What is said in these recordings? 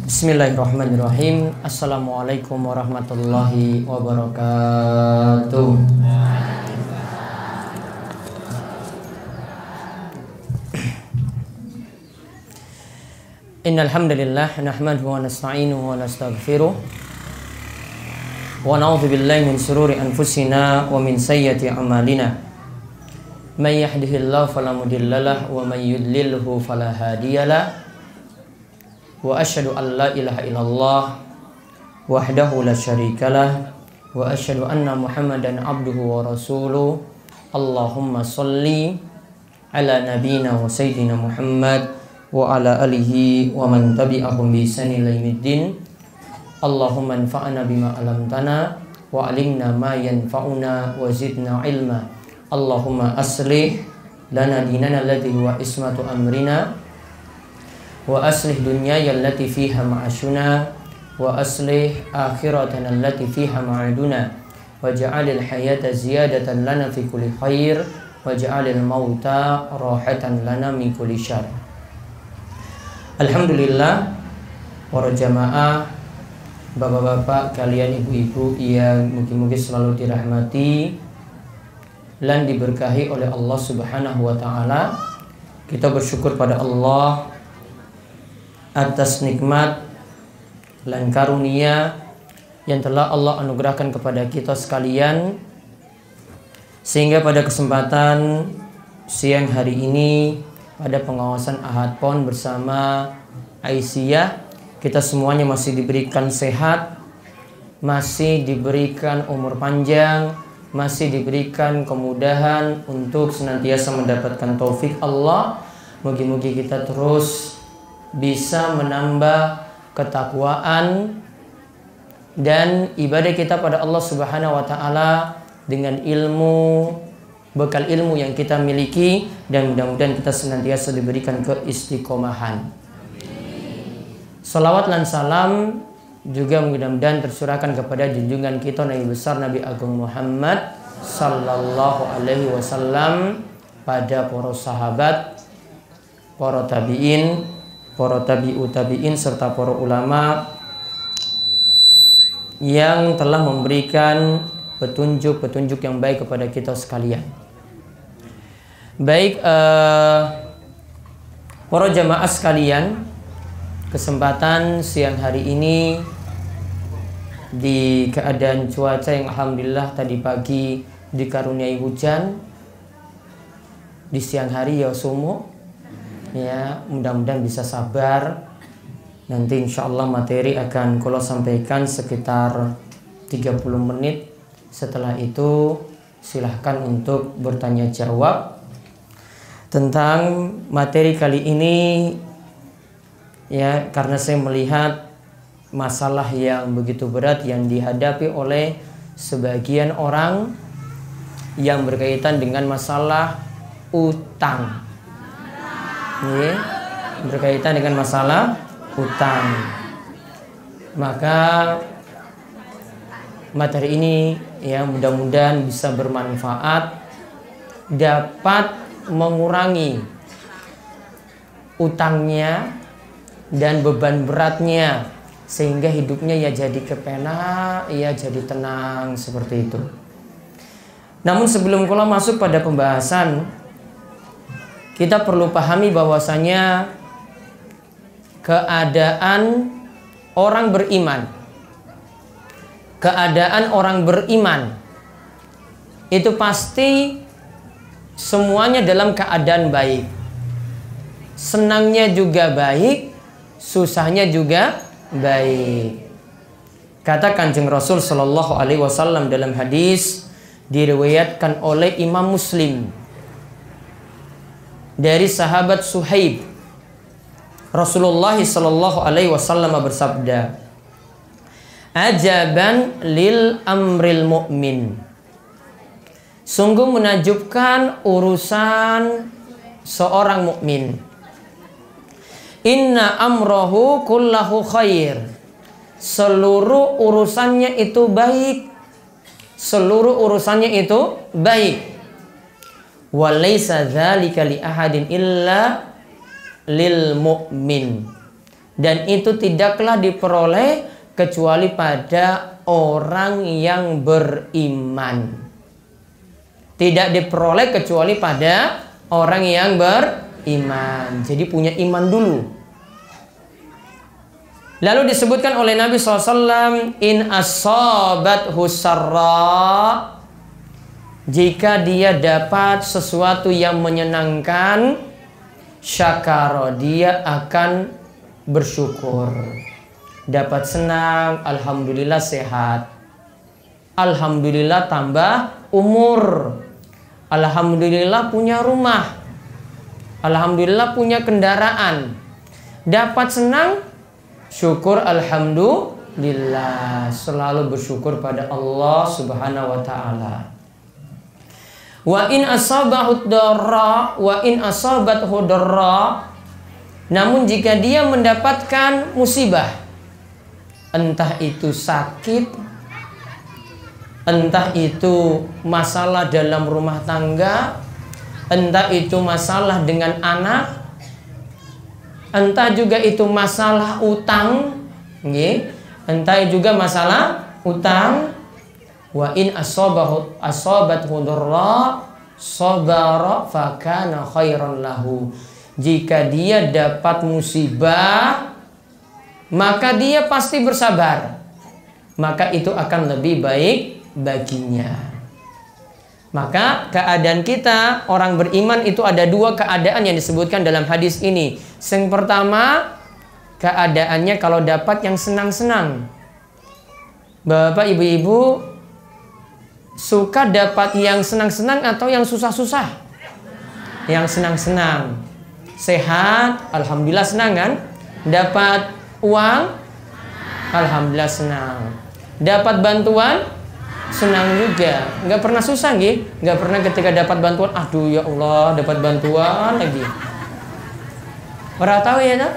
Bismillahirrahmanirrahim. Assalamualaikum warahmatullahi wabarakatuh. Innal hamdalillah nahmaduhu wa nasta'inuhu wa nastaghfiruh wa na'udzu billahi min shururi anfusina wa min sayyiati a'malina. May yahdihillahu fala mudhillalah wa may yudlilhu fala hadiyalah. Wa asyhadu an la ilaha illallah wahdahu la syarikalah wa asyhadu anna Muhammadan abduhu wa rasuluh. Allahumma sholli ala nabiyyina wa sayyidina Muhammad wa ala alihi wa man tabi'ahum bi ihsan ila yaumiddin. Allahumma anfa'na bima 'allamtana wa 'allimna ma yanfa'una wa zidna ilma. Allahumma aslih lana dinana alladhi huwa ismatu amrina wa aslih dunyaya allati fiha ma'ashuna wa aslih akhiratana allati fiha ma'aduna waj'alil hayata ziyadatan lana fi kulli khair waj'alil mauta rahatan lana min kulli syarr. Alhamdulillah, para jamaah, bapak-bapak kalian, ibu-ibu yang mungkin selalu dirahmati dan diberkahi oleh Allah Subhanahu wa taala. Kita bersyukur pada Allah atas nikmat dan karunia yang telah Allah anugerahkan kepada kita sekalian, sehingga pada kesempatan siang hari ini pada pengawasan Ahad Pon bersama Aisyah, kita semuanya masih diberikan sehat, masih diberikan umur panjang, masih diberikan kemudahan untuk senantiasa mendapatkan taufik Allah. Mugi-mugi kita terus bisa menambah ketakwaan dan ibadah kita pada Allah Subhanahu wa taala dengan ilmu, bekal ilmu yang kita miliki, dan mudah-mudahan kita senantiasa diberikan keistiqomahan. Salawat dan salam juga mudah-mudahan tercurahkan kepada junjungan kita Nabi besar Nabi Agung Muhammad sallallahu alaihi wasallam, pada para sahabat, para tabi'in, para tabi'ut tabi'in, serta para ulama yang telah memberikan petunjuk-petunjuk yang baik kepada kita sekalian. Baik, para jamaah sekalian, kesempatan siang hari ini di keadaan cuaca yang alhamdulillah tadi pagi dikaruniai hujan, di siang hari ya sumuk. Ya, mudah-mudahan bisa sabar. Nanti insya Allah materi akan kalau sampaikan sekitar 30 menit. Setelah itu silahkan untuk bertanya jawab tentang materi kali ini. Ya, karena saya melihat masalah yang begitu berat yang dihadapi oleh sebagian orang yang berkaitan dengan masalah utang. Ya, berkaitan dengan masalah utang. Maka materi ini ya mudah-mudahan bisa bermanfaat, dapat mengurangi utangnya dan beban beratnya, sehingga hidupnya ya jadi kepena, ya jadi tenang, seperti itu. Namun sebelum kita masuk pada pembahasan, kita perlu pahami bahwasanya keadaan orang beriman itu pasti semuanya dalam keadaan baik. Senangnya juga baik, susahnya juga baik. Kata Kanjeng Rasul sallallahu alaihi wasallam dalam hadis diriwayatkan oleh Imam Muslim dari sahabat Suhaib, Rasulullah sallallahu alaihi wasallam bersabda, "Ajaban lil amril mu'min." Sungguh menakjubkan urusan seorang mukmin. Inna amrohu kullahu khair. Seluruh urusannya itu baik. Seluruh urusannya itu baik. Walaysa dzalika li ahadin illa lil mu'min. Dan itu tidaklah diperoleh kecuali pada orang yang beriman. Tidak diperoleh kecuali pada orang yang beriman. Jadi punya iman dulu. Lalu disebutkan oleh Nabi SAW, in asabathu sarra, jika dia dapat sesuatu yang menyenangkan, syakara, dia akan bersyukur. Dapat senang, alhamdulillah sehat, alhamdulillah tambah umur, alhamdulillah punya rumah, alhamdulillah punya kendaraan. Dapat senang, syukur, alhamdulillah, selalu bersyukur pada Allah Subhanahu wa taala. Wa in asabahu darra wa in asabathu darra, namun jika dia mendapatkan musibah, entah itu sakit, entah itu masalah dalam rumah tangga, entah itu masalah dengan anak, entah juga itu masalah utang, entah juga masalah utang. Wa in asabathu darra sabara fakana khairan lahu, jika dia dapat musibah maka dia pasti bersabar, maka itu akan lebih baik baginya. Maka keadaan kita orang beriman itu ada dua keadaan yang disebutkan dalam hadis ini. Yang pertama, keadaannya kalau dapat yang senang-senang. Bapak ibu-ibu suka dapat yang senang-senang atau yang susah-susah? Yang senang-senang. Sehat, alhamdulillah senang kan? Dapat uang, alhamdulillah senang. Dapat bantuan, senang juga. Nggak pernah susah gitu. Nggak pernah ketika dapat bantuan, aduh ya Allah dapat bantuan lagi. Pernah tahu ya tak?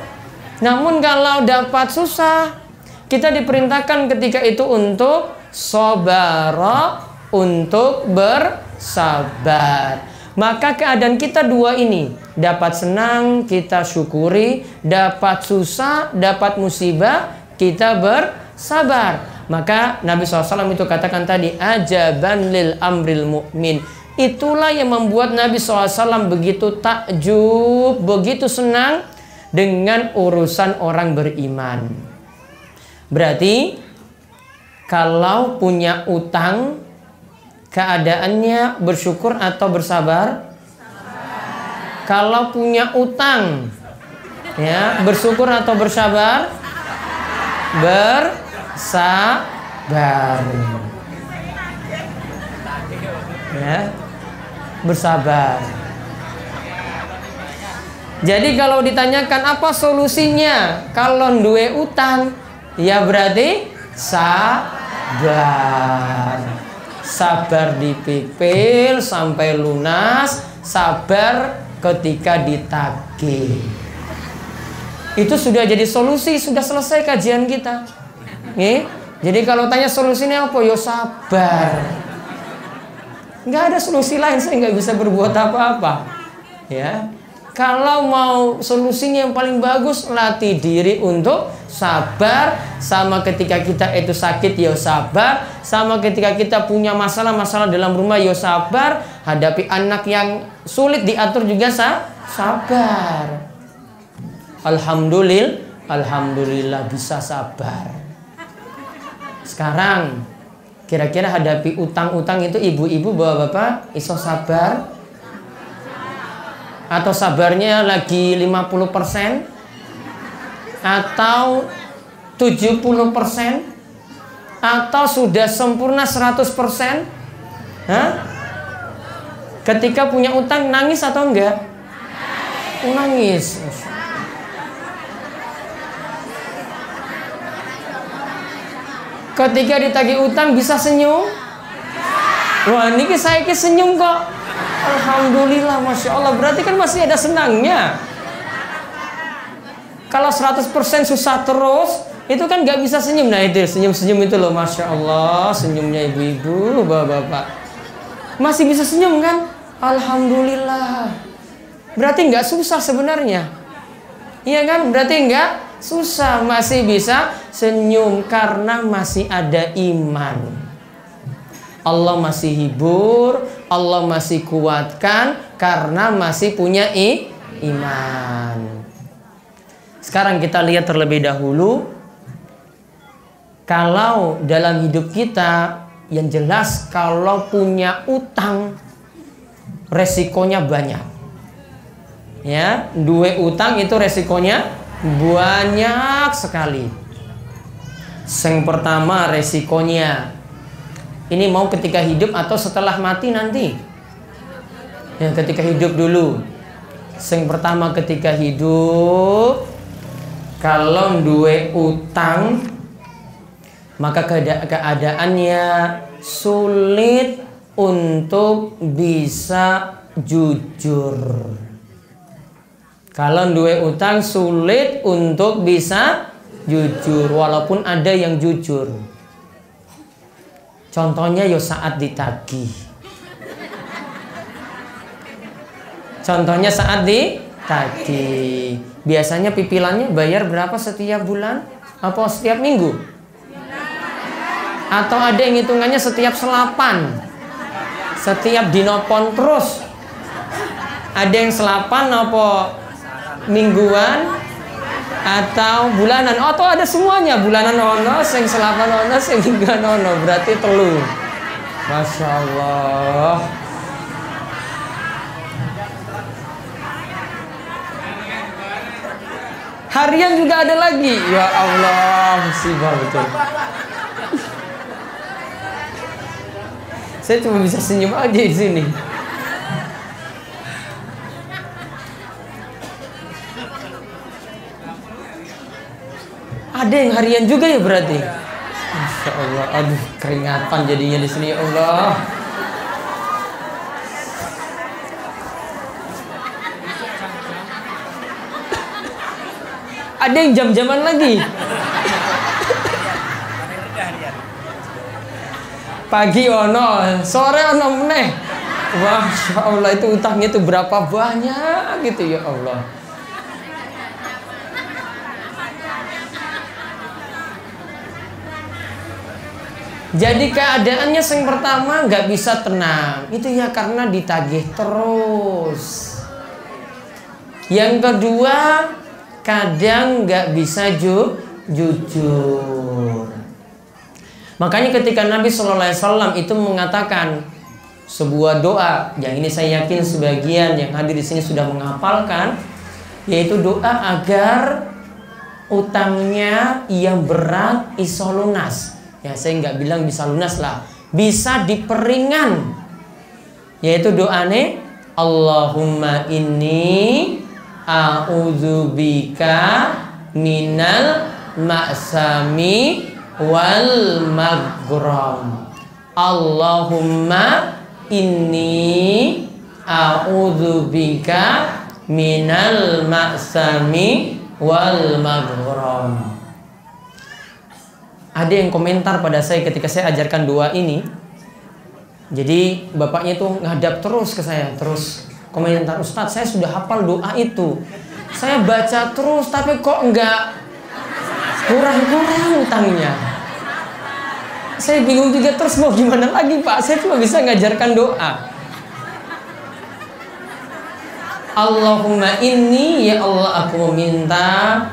Namun kalau dapat susah, kita diperintahkan ketika itu untuk sabara, untuk bersabar. Maka keadaan kita dua ini, dapat senang kita syukuri, dapat susah, dapat musibah kita bersabar. Maka Nabi SAW itu katakan tadi, ajaban lil amril mu'min. Itulah yang membuat Nabi SAW begitu takjub, begitu senang dengan urusan orang beriman. Berarti kalau punya utang, keadaannya bersyukur atau bersabar? Kalau punya utang, ya, bersyukur atau bersabar? Bersabar. Ya, bersabar. Jadi kalau ditanyakan apa solusinya kalau duwe utang, ya berarti sabar. Sabar dipipil sampai lunas, sabar ketika ditagih. Itu sudah jadi solusi, sudah selesai kajian kita. Nih, jadi kalau tanya solusinya apa? Yo sabar. Nggak ada solusi lain, saya nggak bisa berbuat apa-apa. Ya, kalau mau solusinya yang paling bagus, latih diri untuk sabar. Sama ketika kita itu sakit, ya sabar. Sama ketika kita punya masalah-masalah dalam rumah, ya sabar. Hadapi anak yang sulit diatur juga sabar. Alhamdulillah bisa sabar. Sekarang kira-kira hadapi utang-utang itu ibu-ibu bapak-bapak iso sabar? Atau sabarnya lagi 50%? Atau 70%? Atau sudah sempurna 100%? Hah? Ketika punya utang nangis atau enggak? Nangis. Ketika ditagih utang bisa senyum? Wah, ini saya senyum kok. Alhamdulillah, Masya Allah. Berarti kan masih ada senangnya. Kalau 100% susah terus, itu kan gak bisa senyum. Nah itu, senyum-senyum itu loh, Masya Allah. Senyumnya ibu-ibu, bapak-bapak. Masih bisa senyum kan? Alhamdulillah. Berarti gak susah sebenarnya. Iya kan? Berarti gak Susah, masih bisa senyum karena masih ada iman. Allah masih hibur, Allah masih kuatkan karena masih punya iman. Sekarang kita lihat terlebih dahulu, kalau dalam hidup kita yang jelas kalau punya utang resikonya banyak. Ya, duwe utang itu resikonya banyak sekali. Yang pertama resikonya, ini mau ketika hidup atau setelah mati nanti? Ya, ketika hidup dulu. Yang pertama ketika hidup, kalau duwe utang, maka keadaannya sulit untuk bisa jujur. Kalau duwe utang sulit untuk bisa jujur, walaupun ada yang jujur. Contohnya yo saat ditagih. Contohnya saat ditagih. Biasanya pipilannya bayar berapa setiap bulan? Apa setiap minggu? Atau ada yang hitungannya setiap selapan? Setiap dinopon terus? Ada yang selapan apa mingguan atau bulanan? Atau ada semuanya, bulanan ono, sing selapan ono, sing mingguan ono, berarti telu. Masya Allah. Harian juga ada lagi. Ya Allah, musibah betul. Saya cuma bisa senyum aja di sini. Ada yang harian juga ya berarti. Masya Allah, aduh keringatan jadinya di sini ya Allah. Ada yang jam-jaman lagi. Pagi ono, sore ono meneh. Masya Allah, itu utangnya itu berapa banyak gitu ya Allah. Jadi keadaannya yang pertama nggak bisa tenang, itu ya karena ditagih terus. Yang kedua, kadang nggak bisa jujur. Makanya ketika Nabi Shallallahu Alaihi Wasallam itu mengatakan sebuah doa, yang ini saya yakin sebagian yang hadir di sini sudah menghafalkan, yaitu doa agar utangnya yang berat iso lunas. Ya saya nggak bilang bisa lunas lah, bisa diperingan. Yaitu doane, Allahumma inni a'udzubika minal ma'sami wal maghram. Allahumma inni a'udzubika minal ma'sami wal maghram. Ada yang komentar pada saya ketika saya ajarkan doa ini. Jadi bapaknya itu ngadap terus ke saya, terus komentar, Ustadz saya sudah hafal doa itu, saya baca terus tapi kok enggak kurang-kurang utangnya. Saya bingung juga terus mau gimana lagi Pak, saya cuma bisa ngajarkan doa. Allahumma inni, ya Allah aku meminta,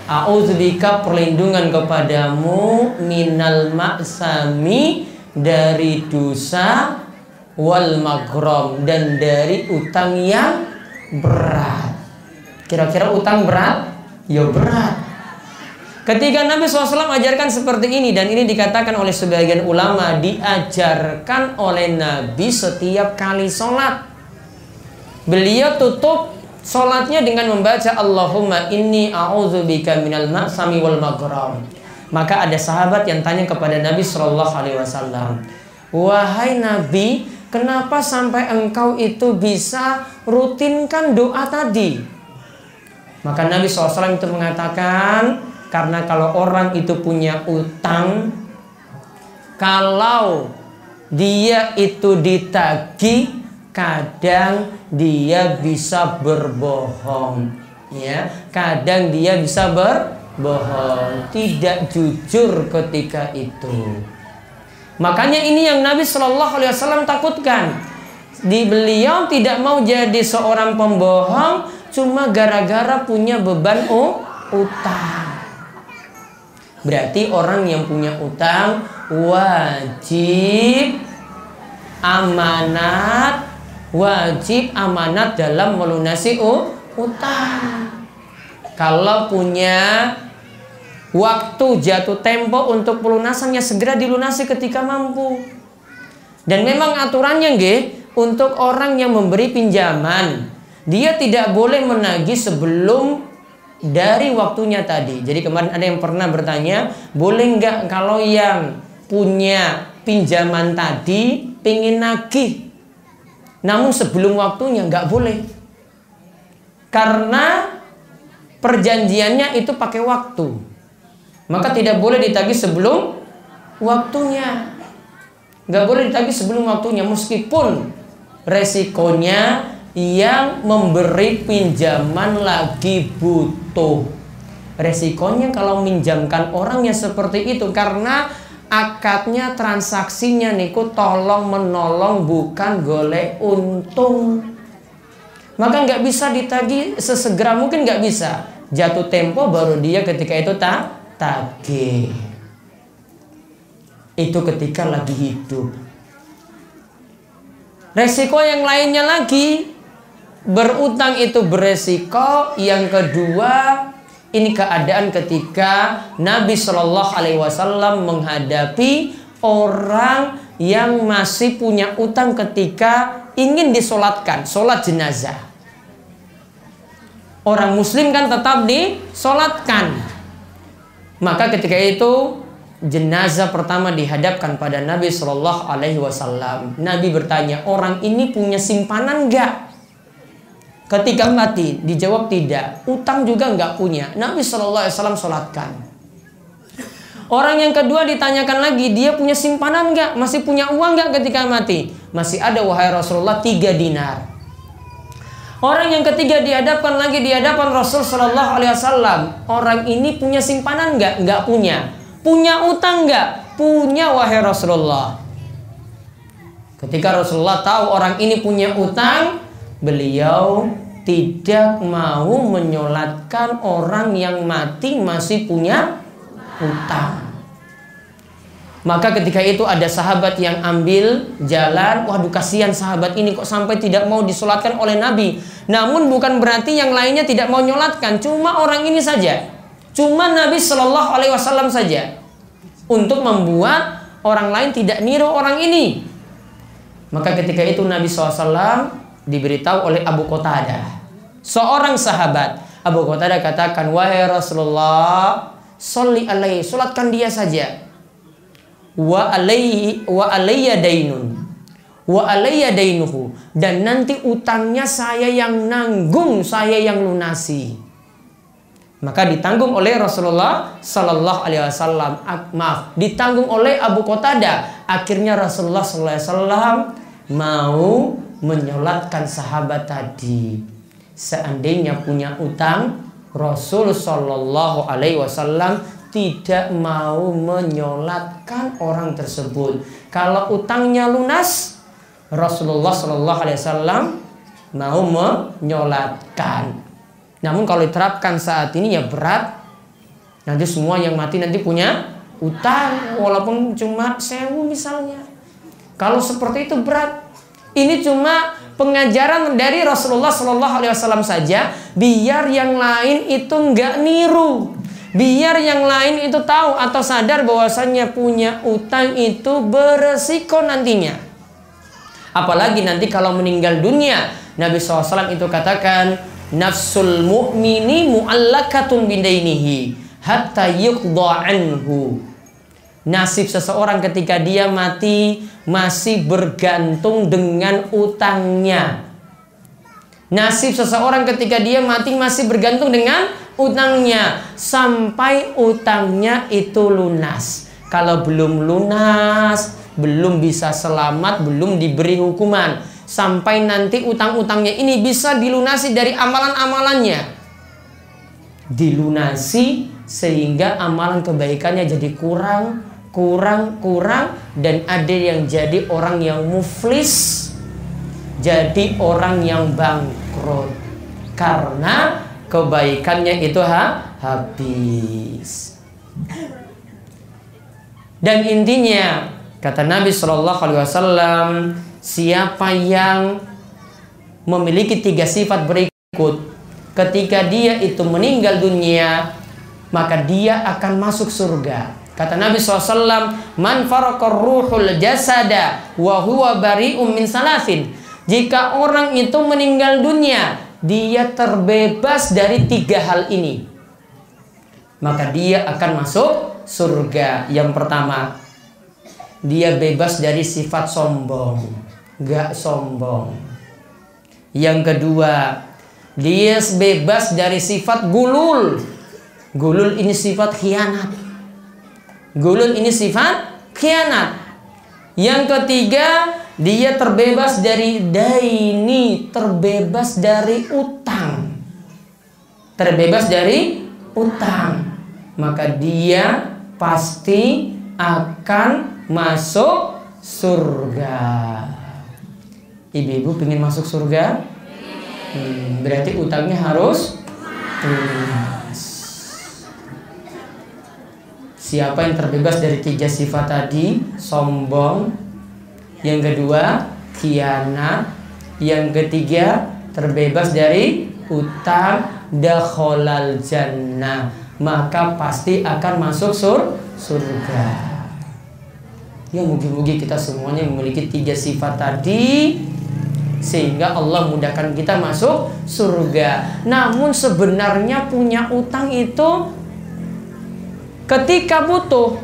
a'udzubika perlindungan kepadamu, minal ma'sami dari dosa, wal maghram dan dari utang yang berat. Kira-kira utang berat? Ya berat. Ketika Nabi SAW ajarkan seperti ini, dan ini dikatakan oleh sebagian ulama diajarkan oleh Nabi setiap kali sholat. Beliau tutup sholatnya dengan membaca Allahumma inni a'udzubika minal ma'sami wal maghram. Maka ada sahabat yang tanya kepada Nabi SAW, wahai Nabi, kenapa sampai engkau itu bisa rutinkan doa tadi? Maka Nabi SAW itu mengatakan, karena kalau orang itu punya utang, kalau dia itu ditagih, kadang dia bisa berbohong. ya, kadang dia bisa berbohong, tidak jujur ketika itu. Makanya ini yang Nabi Shallallahu Alaihi Wasallam takutkan. Beliau tidak mau jadi seorang pembohong cuma gara-gara punya beban utang. Berarti orang yang punya utang wajib amanat dalam melunasi utang. Kalau punya waktu jatuh tempo untuk pelunasannya, segera dilunasi ketika mampu. Dan memang aturannya untuk orang yang memberi pinjaman, dia tidak boleh menagih sebelum dari waktunya tadi. Jadi kemarin ada yang pernah bertanya, boleh nggak kalau yang punya pinjaman tadi pengen nagih, namun sebelum waktunya? Nggak boleh, karena perjanjiannya itu pakai waktu. Maka tidak boleh ditagih sebelum waktunya. Nggak boleh ditagih sebelum waktunya, meskipun resikonya yang memberi pinjaman lagi butuh. Resikonya kalau minjamkan orang yang seperti itu, karena akadnya, transaksinya niku tolong menolong, bukan golek untung. Maka nggak bisa ditagih sesegera mungkin, nggak bisa. Jatuh tempo baru dia ketika itu tagih. Itu ketika lagi hidup. Resiko yang lainnya lagi, berutang itu beresiko. Yang kedua, ini keadaan ketika Nabi Shallallahu Alaihi Wasallam menghadapi orang yang masih punya utang ketika ingin disolatkan, solat jenazah. Orang muslim kan tetap disolatkan. Maka ketika itu jenazah pertama dihadapkan pada Nabi Shallallahu Alaihi Wasallam. Nabi bertanya, orang ini punya simpanan enggak? Ketika mati dijawab tidak. Utang juga enggak punya. Nabi Shallallahu Alaihi Wasallam sholatkan. Orang yang kedua ditanyakan lagi, dia punya simpanan enggak? Masih punya uang enggak ketika mati? Masih ada wahai Rasulullah, 3 dinar. Orang yang ketiga dihadapkan lagi di hadapan Rasul Shallallahu Alaihi Wasallam. Orang ini punya simpanan enggak? Enggak punya. Punya utang enggak? Punya wahai Rasulullah. Ketika Rasulullah tahu orang ini punya utang, beliau tidak mau menyolatkan orang yang mati masih punya utang. Maka ketika itu ada sahabat yang ambil jalan, waduh kasihan sahabat ini kok sampai tidak mau disolatkan oleh Nabi. Namun bukan berarti yang lainnya tidak mau nyolatkan, cuma orang ini saja. Cuma Nabi Shallallahu Alaihi Wasallam saja, untuk membuat orang lain tidak niru orang ini. Maka ketika itu Nabi SAW diberitahu oleh Abu Qatadah, seorang sahabat. Abu Qatadah katakan, wahai Rasulullah, sholli alaihi, solatkan dia saja. Wa alayya dainun wa alayya dainuhu, dan nanti utangnya saya yang nanggung, saya yang lunasi. Maka ditanggung oleh Rasulullah Sallallahu Alaihi Wasallam. Maaf, ditanggung oleh Abu Qatadah. Akhirnya Rasulullah Sallallahu Alaihi Wasallam mau menyolatkan sahabat tadi. Seandainya punya utang, Rasul Sallallahu Alaihi Wasallam tidak mau menyolatkan orang tersebut. Kalau utangnya lunas, Rasulullah Sallallahu Alaihi Wasallam mau menyolatkan. Namun kalau diterapkan saat ini ya berat. Nanti semua yang mati nanti punya utang, walaupun cuma 1000 misalnya. Kalau seperti itu berat. Ini cuma pengajaran dari Rasulullah Sallallahu Alaihi Wasallam saja, biar yang lain itu nggak niru. Biar yang lain itu tahu atau sadar bahwasannya punya utang itu beresiko nantinya. Apalagi nanti kalau meninggal dunia, Nabi SAW itu katakan, nafsul mu'mini mu'allakatun bidainihi hatta yuqda anhu. Nasib seseorang ketika dia mati masih bergantung dengan utangnya. Nasib seseorang ketika dia mati masih bergantung dengan utangnya sampai utangnya itu lunas. Kalau belum lunas, belum bisa selamat, belum diberi hukuman. Sampai nanti utang-utangnya ini bisa dilunasi dari amalan-amalannya. dilunasi sehingga amalan kebaikannya jadi kurang, dan ada yang jadi orang yang muflis, jadi orang yang bangkrut karena kebaikannya itu habis. Dan intinya kata Nabi Shallallahu Alaihi Wasallam, siapa yang memiliki 3 sifat berikut, ketika dia itu meninggal dunia, maka dia akan masuk surga. Kata Nabi SAW, man faraqar ruhul jasada wa huwa bari'um min salasin. Jika orang itu meninggal dunia, dia terbebas dari 3 hal ini, maka dia akan masuk surga. Yang pertama, dia bebas dari sifat sombong, gak sombong. Yang kedua, dia bebas dari sifat gulul. Gulul ini sifat khianat. Gulul ini sifat khianat. Yang ketiga, dia terbebas dari daini, terbebas dari utang. Terbebas dari utang. Maka dia pasti akan masuk surga. Ibu-ibu pengen masuk surga? Berarti utangnya harus lunas. Siapa yang terbebas dari 3 sifat tadi? Sombong. Yang kedua, khianat. Yang ketiga, terbebas dari utang, dakhalal jannah, maka pasti akan masuk surga. Ya, mugi-mugi kita semuanya memiliki 3 sifat tadi, sehingga Allah mudahkan kita masuk surga. Namun sebenarnya punya utang itu ketika butuh,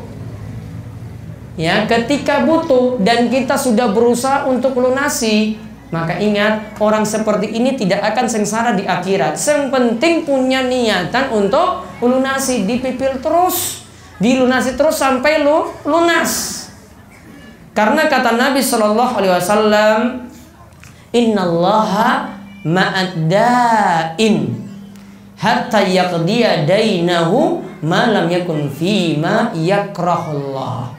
ya, ketika butuh dan kita sudah berusaha untuk lunasi, maka ingat, orang seperti ini tidak akan sengsara di akhirat. Yang penting punya niatan untuk lunasi, dipipil terus, dilunasi terus sampai lunas. Karena kata Nabi Shallallahu Alaihi Wasallam, innallaha ma'ad-da'in hatta yaqdiya dainahu ma lam yakun fima yakrahullah.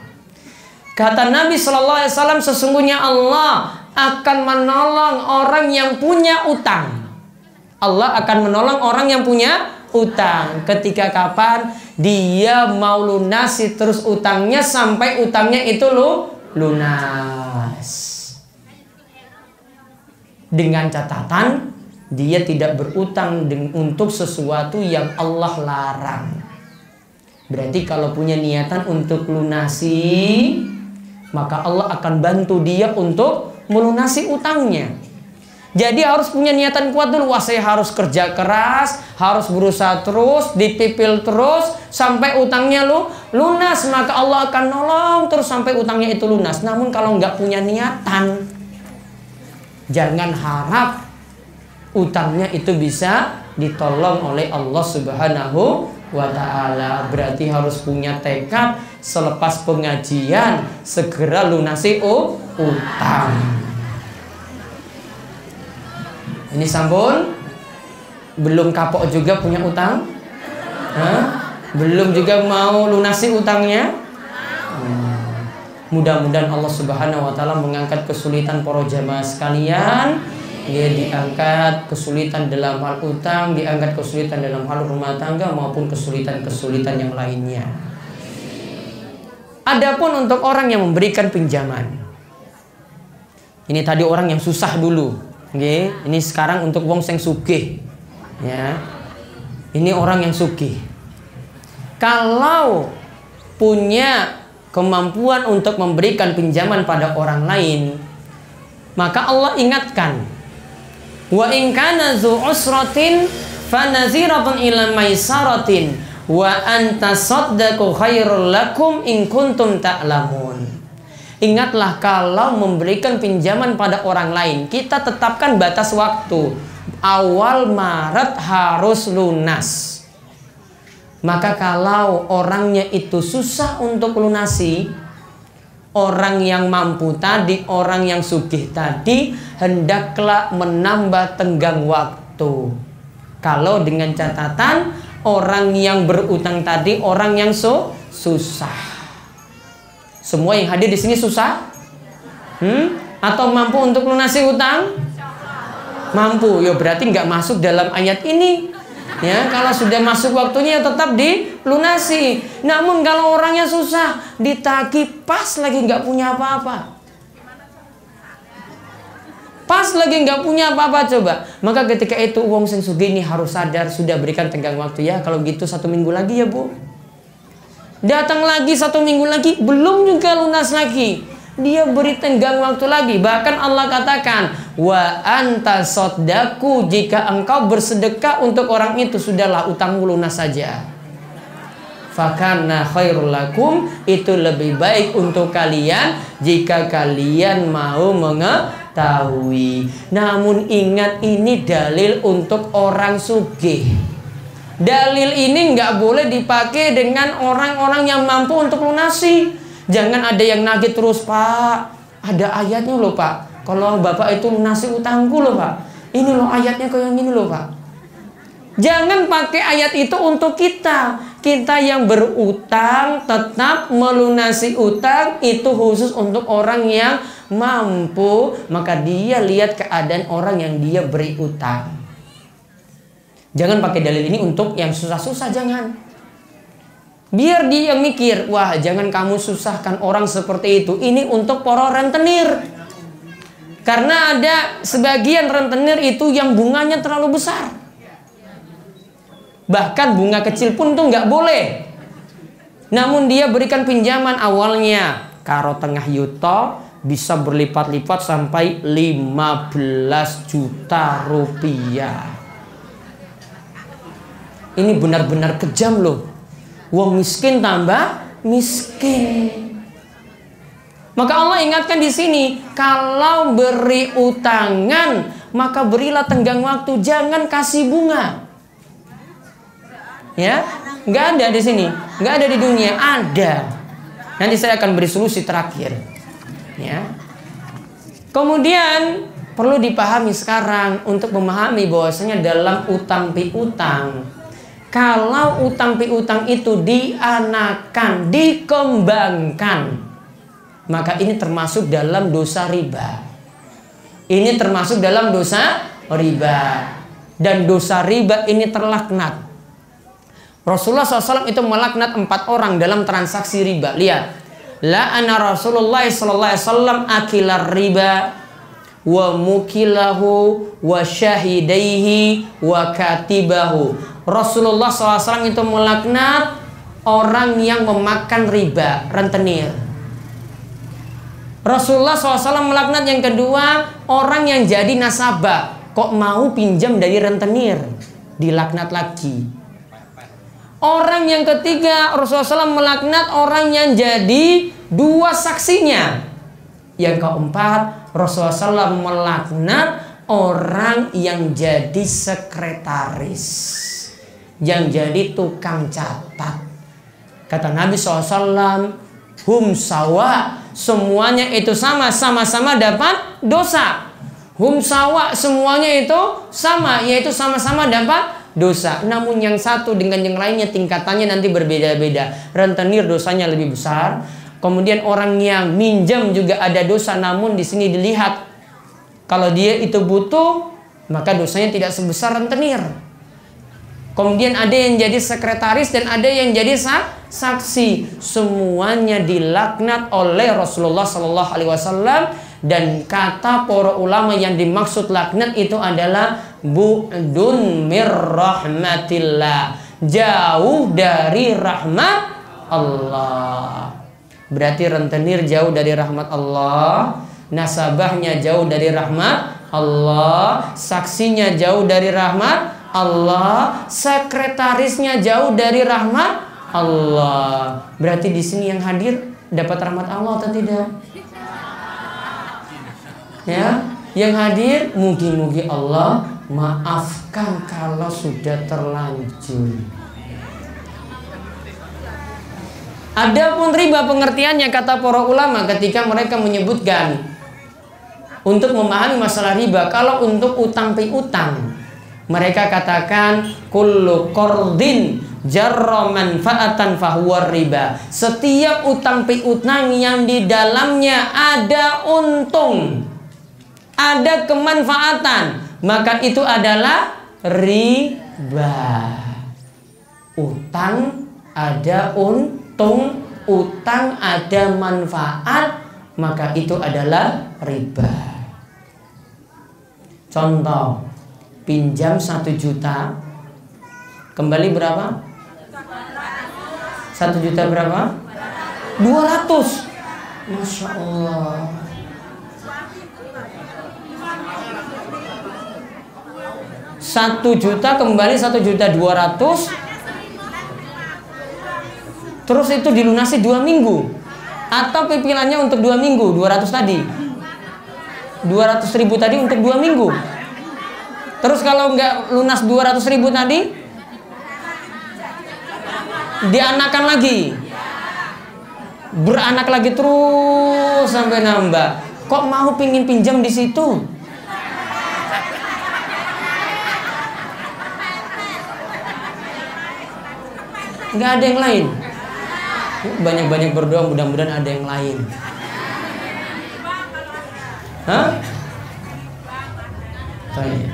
Kata Nabi Shallallahu Alaihi Wasallam, sesungguhnya Allah akan menolong orang yang punya utang. Allah akan menolong orang yang punya utang. Ketika kapan? Dia mau lunasi terus utangnya sampai utangnya itu lunas. Dengan catatan dia tidak berutang untuk sesuatu yang Allah larang. Berarti kalau punya niatan untuk lunasi, maka Allah akan bantu dia untuk melunasi utangnya. Jadi harus punya niatan kuat dulu. Wah, saya harus kerja keras, harus berusaha terus, dipipil terus sampai utangnya lunas, maka Allah akan nolong terus sampai utangnya itu lunas. Namun kalau nggak punya niatan, jangan harap utangnya itu bisa ditolong oleh Allah Subhanahu wa ta'ala. Berarti harus punya tekad selepas pengajian segera lunasi utang. Ini sampun, belum kapok juga punya utang? Belum juga mau lunasi utangnya? Mudah-mudahan Allah Subhanahu wa ta'ala mengangkat kesulitan para jamaah sekalian. Ya, diangkat kesulitan dalam hal utang, diangkat kesulitan dalam hal rumah tangga maupun kesulitan-kesulitan yang lainnya. Adapun untuk orang yang memberikan pinjaman, ini tadi orang yang susah dulu. Okay. Ini sekarang untuk wong sing sugih. Ya. Ini orang yang sugih. Kalau punya kemampuan untuk memberikan pinjaman pada orang lain, maka Allah ingatkan, wa in kana dzu usratin fanaziratun ila maisaratin wa anta saddaqu khairul lakum in kuntum ta'lamun. Ingatlah, kalau memberikan pinjaman pada orang lain, kita tetapkan batas waktu. Awal Maret harus lunas. Maka kalau orangnya itu susah untuk lunasi, orang yang mampu tadi, orang yang sugih tadi, hendaklah menambah tenggang waktu. Kalau dengan catatan orang yang berutang tadi orang yang susah. Semua yang hadir di sini susah? Atau mampu untuk lunasi utang? Mampu. Ya berarti nggak masuk dalam ayat ini. Ya, kalau sudah masuk waktunya tetap dilunasi. Namun kalau orangnya susah, ditagih pas lagi nggak punya apa-apa. Pas lagi nggak punya apa-apa coba. Maka ketika itu wong sing sugih ini harus sadar, sudah berikan tenggang waktu ya. Kalau gitu 1 minggu lagi ya Bu. Datang lagi 1 minggu lagi, belum juga lunas lagi. Dia beri tenggang waktu lagi. Bahkan Allah katakan, wa anta soddaku, jika engkau bersedekah untuk orang itu, sudahlah utangmu lunas saja. Fakana khairul lakum, itu lebih baik untuk kalian jika kalian mau mengetahui. Namun ingat, ini dalil untuk orang sugih. Dalil ini nggak boleh dipakai dengan orang-orang yang mampu untuk lunasi. Jangan ada yang nagih terus, Pak. Ada ayatnya loh, Pak. Kalau Bapak itu lunasi utangku loh, Pak. Ini loh ayatnya kayak gini loh, Pak. Jangan pakai ayat itu untuk kita. Kita yang berutang tetap melunasi utang, itu khusus untuk orang yang mampu. Maka dia lihat keadaan orang yang dia beri utang. Jangan pakai dalil ini untuk yang susah-susah, jangan. Biar dia mikir, wah jangan kamu susahkan orang seperti itu. Ini untuk para rentenir. Karena ada sebagian rentenir itu yang bunganya terlalu besar. Bahkan bunga kecil pun tuh nggak boleh. Namun dia berikan pinjaman awalnya karo tengah yuto, bisa berlipat-lipat sampai 15 juta rupiah. Ini benar-benar kejam loh. Wong miskin tambah miskin. Maka Allah ingatkan di sini, kalau beri utangan maka berilah tenggang waktu, jangan kasih bunga. Ya, nggak ada di sini, nggak ada di dunia, ada. Nanti saya akan beri solusi terakhir. Ya. Kemudian perlu dipahami sekarang untuk memahami bahwasanya dalam utang piutang, kalau utang piutang itu dianakan, dikembangkan, maka ini termasuk dalam dosa riba. Ini termasuk dalam dosa riba. Dan dosa riba ini terlaknat. Rasulullah SAW itu melaknat 4 orang dalam transaksi riba. Lihat, la'ana Rasulullah SAW akilar riba wa mukilahu wa syahidaihi wa katibahu. Rasulullah SAW itu melaknat orang yang memakan riba, rentenir. Rasulullah SAW melaknat yang kedua, orang yang jadi nasabah, kok mau pinjam dari rentenir, dilaknat lagi. Orang yang ketiga, Rasulullah SAW melaknat orang yang jadi 2 saksinya. Yang keempat, Rasulullah SAW melaknat orang yang jadi sekretaris, yang jadi tukang catat. Kata Nabi SAW, hum sawa, semuanya itu sama-sama dapat dosa. Hum sawa, semuanya itu sama, yaitu sama-sama dapat dosa. Namun yang satu dengan yang lainnya tingkatannya nanti berbeda-beda. Rentenir dosanya lebih besar. Kemudian orang yang minjam juga ada dosa, namun di sini dilihat kalau dia itu butuh, maka dosanya tidak sebesar rentenir. Kemudian ada yang jadi sekretaris dan ada yang jadi saksi. Semuanya dilaknat oleh Rasulullah SAW. Dan kata para ulama yang dimaksud laknat itu adalah bu'dun mir rahmatillah, jauh dari rahmat Allah. Berarti rentenir jauh dari rahmat Allah, nasabahnya jauh dari rahmat Allah, saksinya jauh dari rahmat Allah, sekretarisnya jauh dari rahmat Allah. Berarti di sini yang hadir dapat rahmat Allah atau tidak? Ya, yang hadir mugi-mugi Allah maafkan kalau sudah terlanjur. Adapun riba pengertiannya kata para ulama ketika mereka menyebutkan untuk memahami masalah riba, kalau untuk utang piutang Mereka katakan kullu qardin jarra manfaatan fahuwa riba. Setiap utang piutang yang di dalamnya ada untung, ada kemanfaatan, maka itu adalah riba. Utang ada untung, utang ada manfaat, maka itu adalah riba. Contoh, pinjam 1 juta, kembali berapa? 1 juta berapa? 200. Masya Allah. Satu juta kembali 1.200.000. Terus itu dilunasi 2 minggu. Atau pipilanya untuk 2 minggu, 200 tadi. 200.000 tadi untuk 2 minggu. Terus kalau nggak lunas 200.000 tadi, dianakan lagi, beranak lagi terus sampai nambah. Kok mau pingin pinjam di situ? Nggak ada yang lain. Banyak-banyak berdoa, mudah-mudahan ada yang lain. Hah? Baik.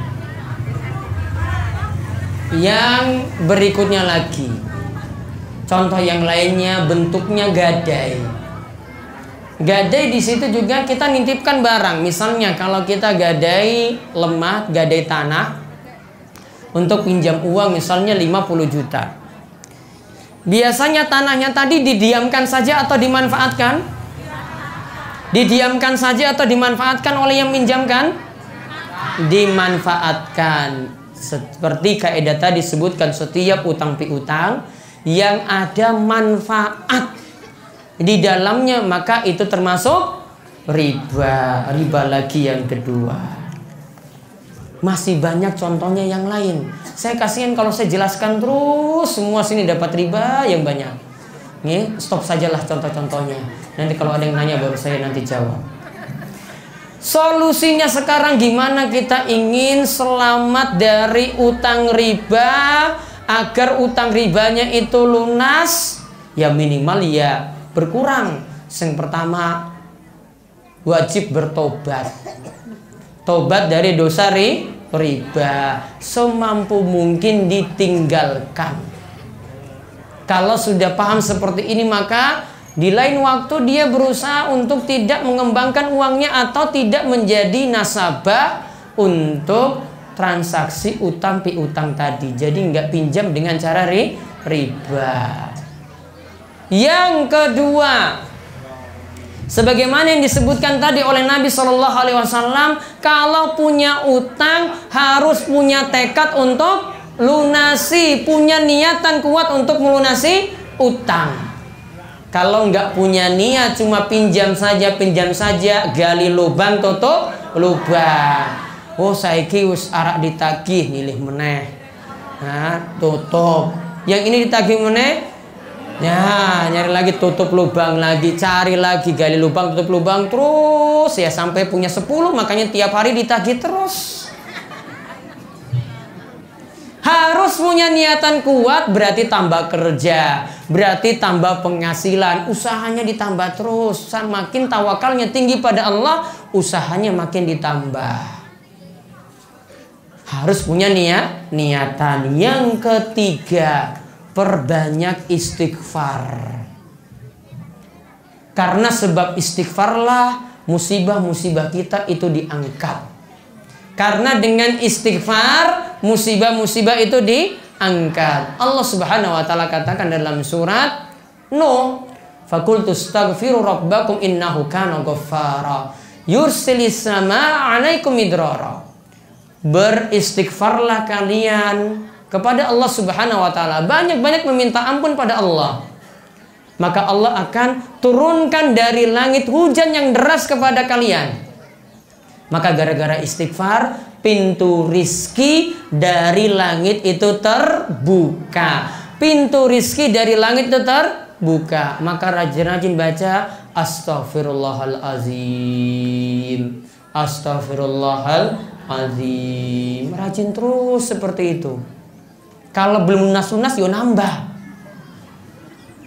Yang berikutnya lagi, contoh yang lainnya bentuknya gadai. Gadai di situ juga kita nitipkan barang. Misalnya kalau kita gadai lemah, gadai tanah untuk pinjam uang misalnya 50 juta. Biasanya tanahnya tadi didiamkan saja atau dimanfaatkan? Didiamkan saja atau dimanfaatkan oleh yang minjamkan? Dimanfaatkan. Seperti kaidah tadi disebutkan, setiap utang piutang yang ada manfaat di dalamnya maka itu termasuk riba. Riba lagi yang kedua. Masih banyak contohnya yang lain. Saya kasihan kalau saya jelaskan terus semua sini dapat riba yang banyak. Nih, stop sajalah contoh-contohnya. Nanti kalau ada yang nanya baru saya nanti jawab. Solusinya sekarang gimana kita ingin selamat dari utang riba agar utang ribanya itu lunas? Ya minimal ya berkurang. Yang pertama wajib bertobat. Tobat dari dosa riba, semampu mungkin ditinggalkan. Kalau sudah paham seperti ini maka di lain waktu dia berusaha untuk tidak mengembangkan uangnya atau tidak menjadi nasabah untuk transaksi utang piutang tadi. Jadi nggak pinjam dengan cara riba. Yang kedua, sebagaimana yang disebutkan tadi oleh Nabi Shallallahu Alaihi Wasallam, kalau punya utang harus punya tekad untuk lunasi, punya niatan kuat untuk melunasi utang. Kalau nggak punya niat, cuma pinjam saja, gali lubang, tutup lubang. Oh saiki wis arak ditagih, milih meneh. Nah, tutup. Yang ini ditagih meneh, ya nyari lagi, tutup lubang lagi, cari lagi, gali lubang, tutup lubang terus ya sampai punya 10, makanya tiap hari ditagih terus. Harus punya niatan kuat, berarti tambah kerja, berarti tambah penghasilan, usahanya ditambah terus. Makin tawakalnya tinggi pada Allah, usahanya makin ditambah. Harus punya niatan. Yang ketiga, perbanyak istighfar. Karena sebab istighfarlah musibah-musibah kita itu diangkat. Karena dengan istighfar musibah-musibah itu diangkat. Allah Subhanahu wa taala katakan dalam surat Nuh, "Faqultu astaghfiru rabbakum innahu kana ghaffara yursilis samaa 'alaikum midrara." Beristighfarlah kalian kepada Allah Subhanahu wa taala, banyak-banyak meminta ampun pada Allah. Maka Allah akan turunkan dari langit hujan yang deras kepada kalian. Maka gara-gara istighfar, pintu rizki dari langit itu terbuka. Pintu rizki dari langit itu terbuka. Maka rajin-rajin baca Astaghfirullahalazim. Astaghfirullahaladzim. Rajin terus seperti itu. Kalau belum lunas-lunas, yo nambah.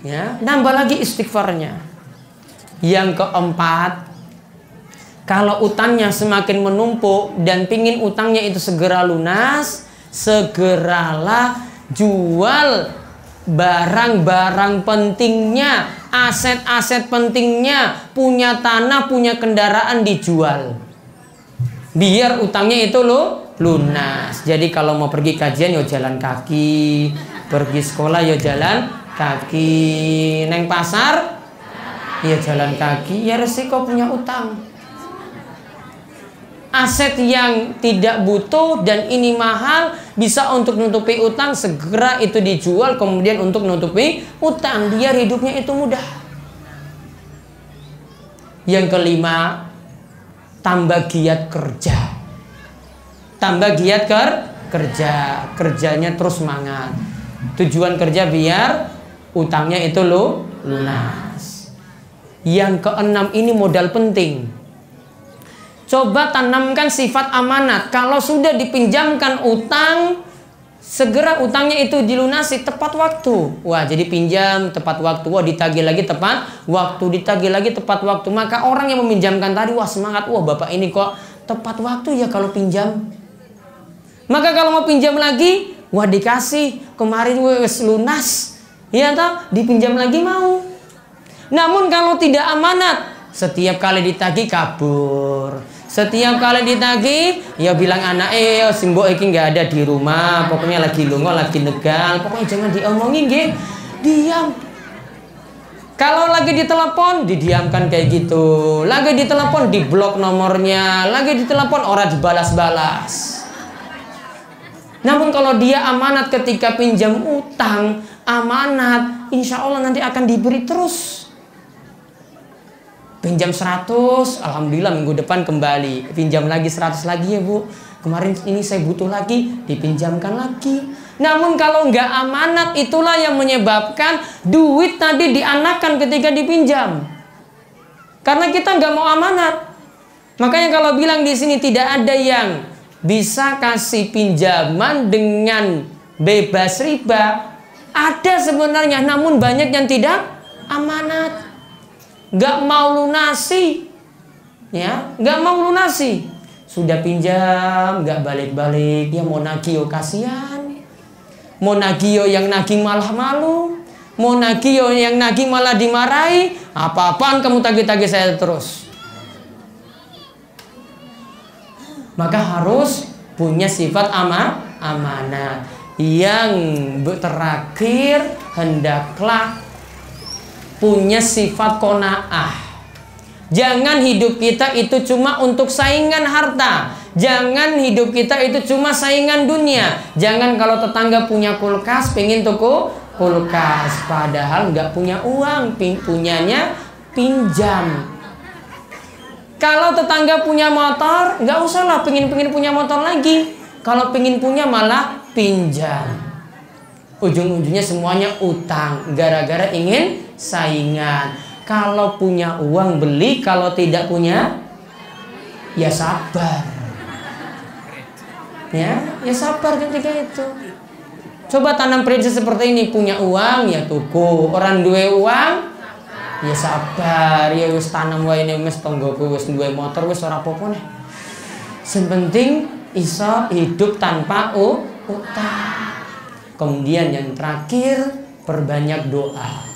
Ya, nambah lagi istighfarnya. Yang keempat, kalau utangnya semakin menumpuk dan pingin utangnya itu segera lunas, segeralah jual barang-barang pentingnya, aset-aset pentingnya, punya tanah, punya kendaraan dijual. Biar utangnya itu lunas. Jadi kalau mau pergi kajian yo jalan kaki, pergi sekolah yo jalan kaki, neng pasar ya jalan kaki, ya resiko punya utang. Aset yang tidak butuh dan ini mahal bisa untuk menutupi utang, segera itu dijual kemudian untuk menutupi utang, biar hidupnya itu mudah. Yang kelima, tambah giat kerja. Tambah giat kerja, kerjanya terus semangat. Tujuan kerja biar utangnya itu lunas. Yang keenam, ini modal penting. Coba tanamkan sifat amanat. Kalau sudah dipinjamkan utang, segera utangnya itu dilunasi tepat waktu. Wah, jadi pinjam tepat waktu. Wah, ditagih lagi tepat waktu. Ditagih lagi tepat waktu. Maka orang yang meminjamkan tadi, wah semangat. Wah, bapak ini kok tepat waktu ya kalau pinjam. Maka kalau mau pinjam lagi, wah dikasih. Kemarin wes lunas. Ya toh, dipinjam lagi mau. Namun kalau tidak amanat, setiap kali ditagih kabur. Setiap kali ditagih, ya bilang anak, simbok iki nggak ada di rumah, pokoknya lagi lungo, lagi negal, pokoknya jangan diomongin, nggih. Diam. Kalau lagi ditelepon, didiamkan kayak gitu. Lagi ditelepon, diblok nomornya. Lagi ditelepon, orang dibalas-balas. Namun kalau dia amanat ketika pinjam utang, amanat, insya Allah nanti akan diberi terus. Pinjam 100, alhamdulillah minggu depan kembali. Pinjam lagi 100 lagi ya bu. Kemarin ini saya butuh lagi, dipinjamkan lagi. Namun kalau nggak amanat, itulah yang menyebabkan duit tadi dianakkan ketika dipinjam. Karena kita nggak mau amanat. Makanya kalau bilang di sini tidak ada yang bisa kasih pinjaman dengan bebas riba. Ada sebenarnya, namun banyak yang tidak amanat. Gak mau lunasi, ya, gak mau lunasi. Sudah pinjam, gak balik-balik, ya mau nagih, kasihan. Mau nagih yang nagih malah malu, mau nagih yang nagih malah dimarahi. Apa-apaan kamu tagih-tagih saya terus. Maka harus punya sifat amanah. Yang terakhir, hendaklah punya sifat qanaah. Jangan hidup kita itu cuma untuk saingan harta. Jangan hidup kita itu cuma saingan dunia. Jangan kalau tetangga punya kulkas, pengen toko kulkas, padahal nggak punya uang, punyanya pinjam. Kalau tetangga punya motor, nggak usah lah pengen punya motor lagi. Kalau pengen punya malah pinjam. Ujung-ujungnya semuanya utang, gara-gara ingin saingan. Kalau punya uang beli, kalau tidak punya ya sabar. Ya sabar ketika itu. Coba tanam prinsip seperti ini, punya uang ya tuku, orang duwe uang ya sabar, ya wis tanam wae ne wis tanggoku wis duwe motor wis ora apa-apa nih. Sing penting iso hidup tanpa utang. Kemudian yang terakhir, perbanyak doa.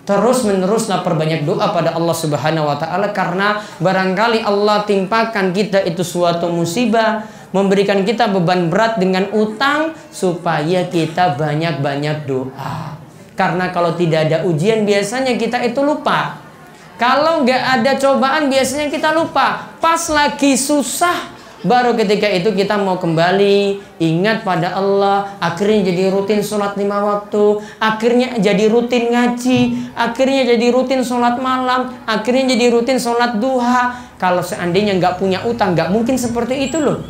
Terus meneruslah perbanyak doa pada Allah Subhanahu wa taala, karena barangkali Allah timpakan kita itu suatu musibah, memberikan kita beban berat dengan utang, supaya kita banyak-banyak doa. Karena kalau tidak ada ujian biasanya kita itu lupa. Kalau nggak ada cobaan biasanya kita lupa. Pas lagi susah, baru ketika itu kita mau kembali ingat pada Allah. Akhirnya jadi rutin sholat 5 waktu, akhirnya jadi rutin ngaji, akhirnya jadi rutin sholat malam, akhirnya jadi rutin sholat duha. Kalau seandainya nggak punya utang, nggak mungkin seperti itu loh.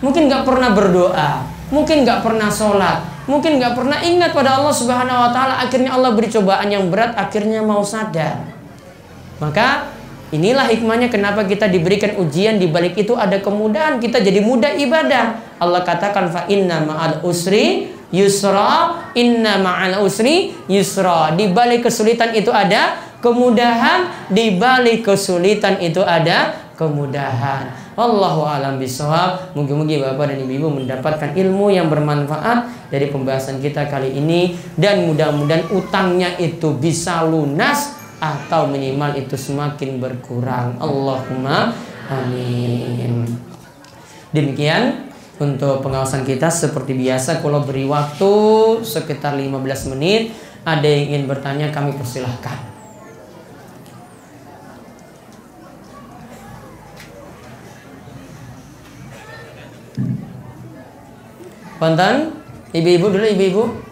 Mungkin nggak pernah berdoa, mungkin nggak pernah sholat, mungkin nggak pernah ingat pada Allah Subhanahu wa taala. Akhirnya Allah beri cobaan yang berat, akhirnya mau sadar. Maka Inilah hikmahnya kenapa kita diberikan ujian, di balik itu ada kemudahan, kita jadi mudah ibadah. Allah katakan fa inna ma'al usri yusra, inna ma'al usri yusra. Di balik kesulitan itu ada kemudahan, di balik kesulitan itu ada kemudahan. Wallahu a'lam bishawab. Mungkin Bapak dan Ibu mendapatkan ilmu yang bermanfaat dari pembahasan kita kali ini, dan mudah-mudahan utangnya itu bisa lunas atau minimal itu semakin berkurang. Allahumma amin. Demikian untuk pengawasan kita. Seperti biasa, kalau beri waktu sekitar 15 menit. Ada yang ingin bertanya, kami persilahkan. Ponten, ibu-ibu dulu, ibu-ibu.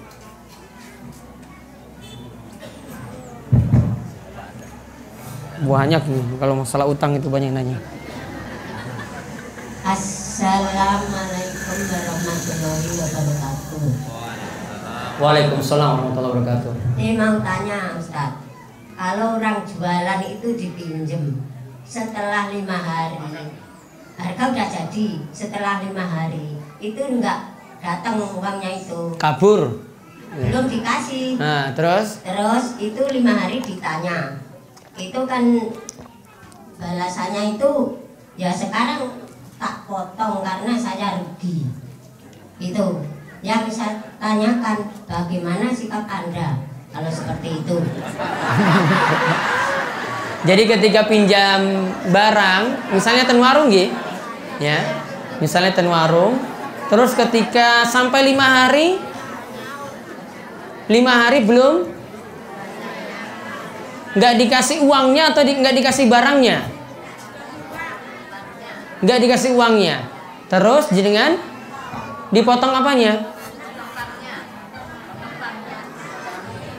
Banyak nih, kalau masalah utang itu banyak nanya. Assalamualaikum warahmatullahi wabarakatuh. Waalaikumsalam warahmatullahi wabarakatuh. Ini mau tanya Ustaz, kalau orang jualan itu dipinjem setelah 5 hari, harga udah jadi, setelah 5 hari itu enggak datang uangnya itu, Kabur. belum dikasih. Nah, terus itu 5 hari ditanya, itu kan balasannya itu ya sekarang tak potong karena saya rugi. Itu yang saya tanyakan, bagaimana sikap Anda kalau seperti itu? jadi ketika pinjam barang, misalnya ten warung gitu, ya, misalnya ten warung, terus ketika sampai 5 hari belum, nggak dikasih uangnya atau nggak dikasih barangnya, nggak dikasih uangnya, terus dengan dipotong apanya?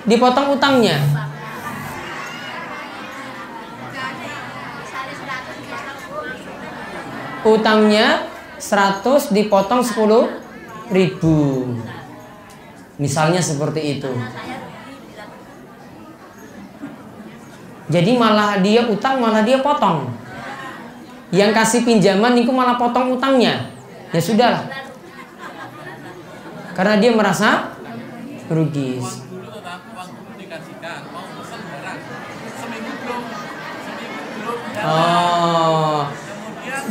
Dipotong utangnya. Utangnya 100 dipotong 10.000. Misalnya seperti itu. Jadi malah dia utang, malah dia potong. Yang kasih pinjaman itu malah potong utangnya. Ya sudahlah. Karena dia merasa rugi. Oh,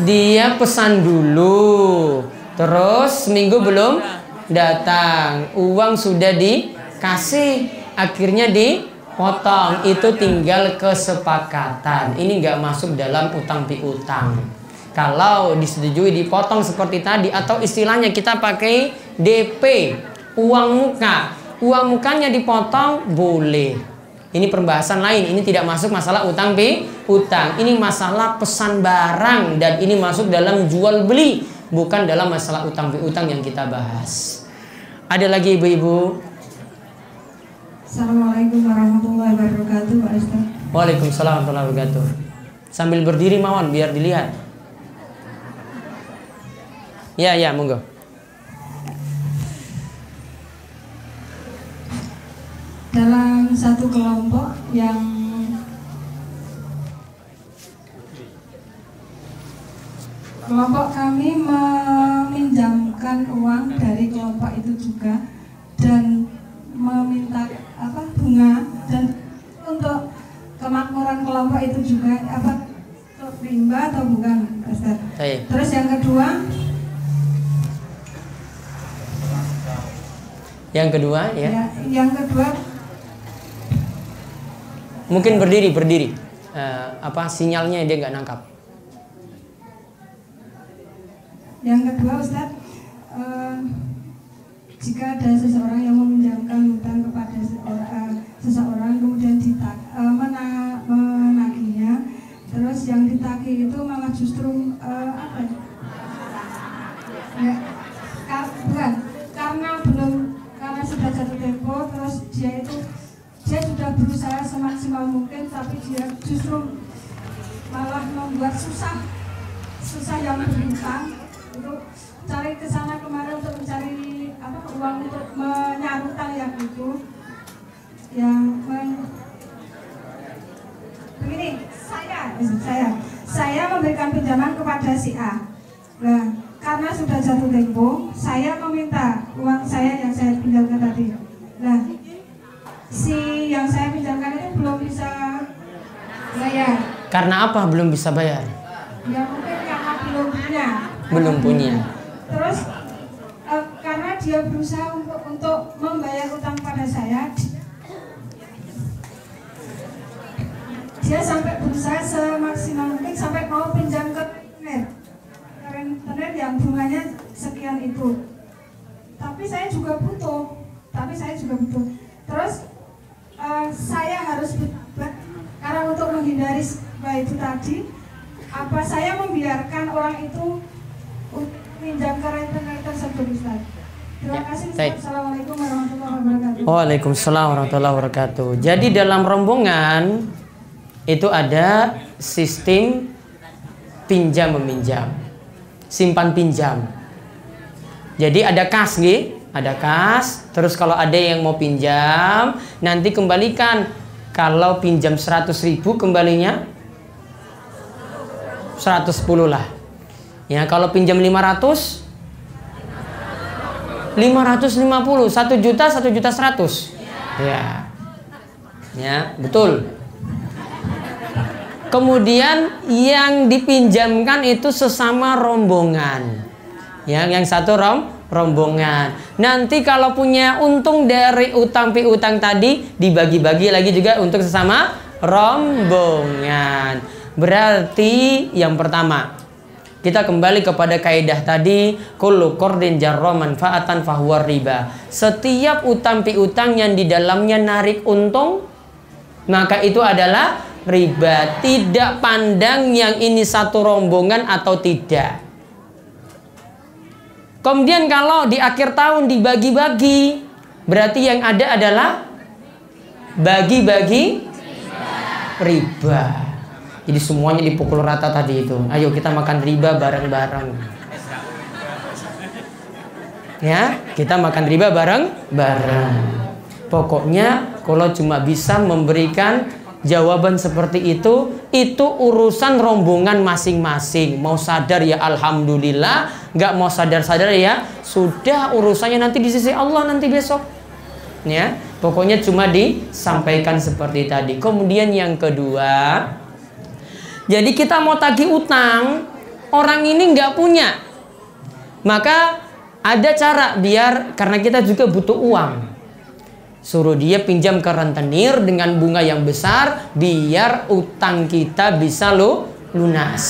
dia pesan dulu, terus seminggu belum datang, uang sudah dikasih, akhirnya dipotong. Itu tinggal kesepakatan. Ini nggak masuk dalam utang piutang. Kalau disetujui dipotong seperti tadi, atau istilahnya kita pakai DP, uang muka, uang mukanya dipotong boleh. Ini pembahasan lain, ini tidak masuk masalah utang piutang. Ini masalah pesan barang, dan ini masuk dalam jual beli, bukan dalam masalah utang piutang yang kita bahas. Ada lagi ibu-ibu? Assalamualaikum warahmatullahi wabarakatuh, Pak Ustaz. Waalaikumsalam warahmatullahi wabarakatuh. Sambil berdiri mawon biar dilihat. Ya, monggo. Dalam satu kelompok yang kelompok kami meminjamkan uang dari kelompok itu juga dan meminta bunga, dan untuk kemakmuran kelompok itu juga rimba atau bukan, Ustaz? Terus yang kedua ya. Yang kedua mungkin berdiri. Sinyalnya dia nggak nangkap. Yang kedua, Ustaz, jika ada seseorang yang meminjamkan hutang kepada seseorang kemudian menagihnya, terus yang ditagih itu malah justru karena sudah jatuh tempo, terus dia sudah berusaha semaksimal mungkin, tapi dia justru malah membuat susah yang berhutang untuk cari kesana kemari untuk mencari uang untuk menyarutang yang itu. Begini, saya istri saya memberikan pinjaman kepada si A. Nah, karena sudah jatuh tempo, saya meminta uang saya yang saya pinjamkan tadi. Nah, si yang saya pinjamkan itu belum bisa bayar. Karena apa belum bisa bayar? Ya mungkin karena belum punya. Belum punya. Terus karena dia berusaha untuk membayar utang pada saya, dia sampai berusaha semaksimal mungkin sampai mau pinjam ke rentenir yang bunganya sekian itu. Tapi saya juga butuh. Terus saya harus karena untuk menghindari itu tadi, apa saya membiarkan orang itu pinjam ke rentenir tersebut, Ustaz? Terima kasih. Assalamualaikum warahmatullahi wabarakatuh. Waalaikumsalam warahmatullahi wabarakatuh. Jadi dalam rombongan itu ada sistem pinjam meminjam, simpan pinjam. Jadi ada kas, ada kas. Terus kalau ada yang mau pinjam, nanti kembalikan. Kalau pinjam 100.000 kembalinya 110 lah. Ya, kalau pinjam 500, 550, 1 juta, 1.100.000. Ya, betul. Kemudian yang dipinjamkan itu sesama rombongan. Yang satu rombongan. Nanti kalau punya untung dari utang piutang tadi, dibagi-bagi lagi juga untuk sesama rombongan. Berarti yang pertama, kita kembali kepada kaidah tadi, kullu qardin jarra manfaatan fahuwa riba. Setiap utang piutang yang di dalamnya narik untung, maka itu adalah riba. Tidak pandang yang ini satu rombongan atau tidak. Kemudian kalau di akhir tahun dibagi-bagi, berarti yang ada adalah bagi-bagi riba. Jadi semuanya dipukul rata tadi itu. Ayo kita makan riba bareng-bareng. Ya, kita makan riba bareng-bareng. Pokoknya kalau cuma bisa memberikan jawaban seperti itu urusan rombongan masing-masing. Mau sadar ya alhamdulillah, nggak mau sadar-sadar ya sudah, urusannya nanti di sisi Allah nanti besok. Ya, pokoknya cuma disampaikan seperti tadi. Kemudian yang kedua, jadi kita mau tagih utang, orang ini nggak punya, maka ada cara biar, karena kita juga butuh uang, suruh dia pinjam ke rentenir dengan bunga yang besar biar utang kita bisa lunas.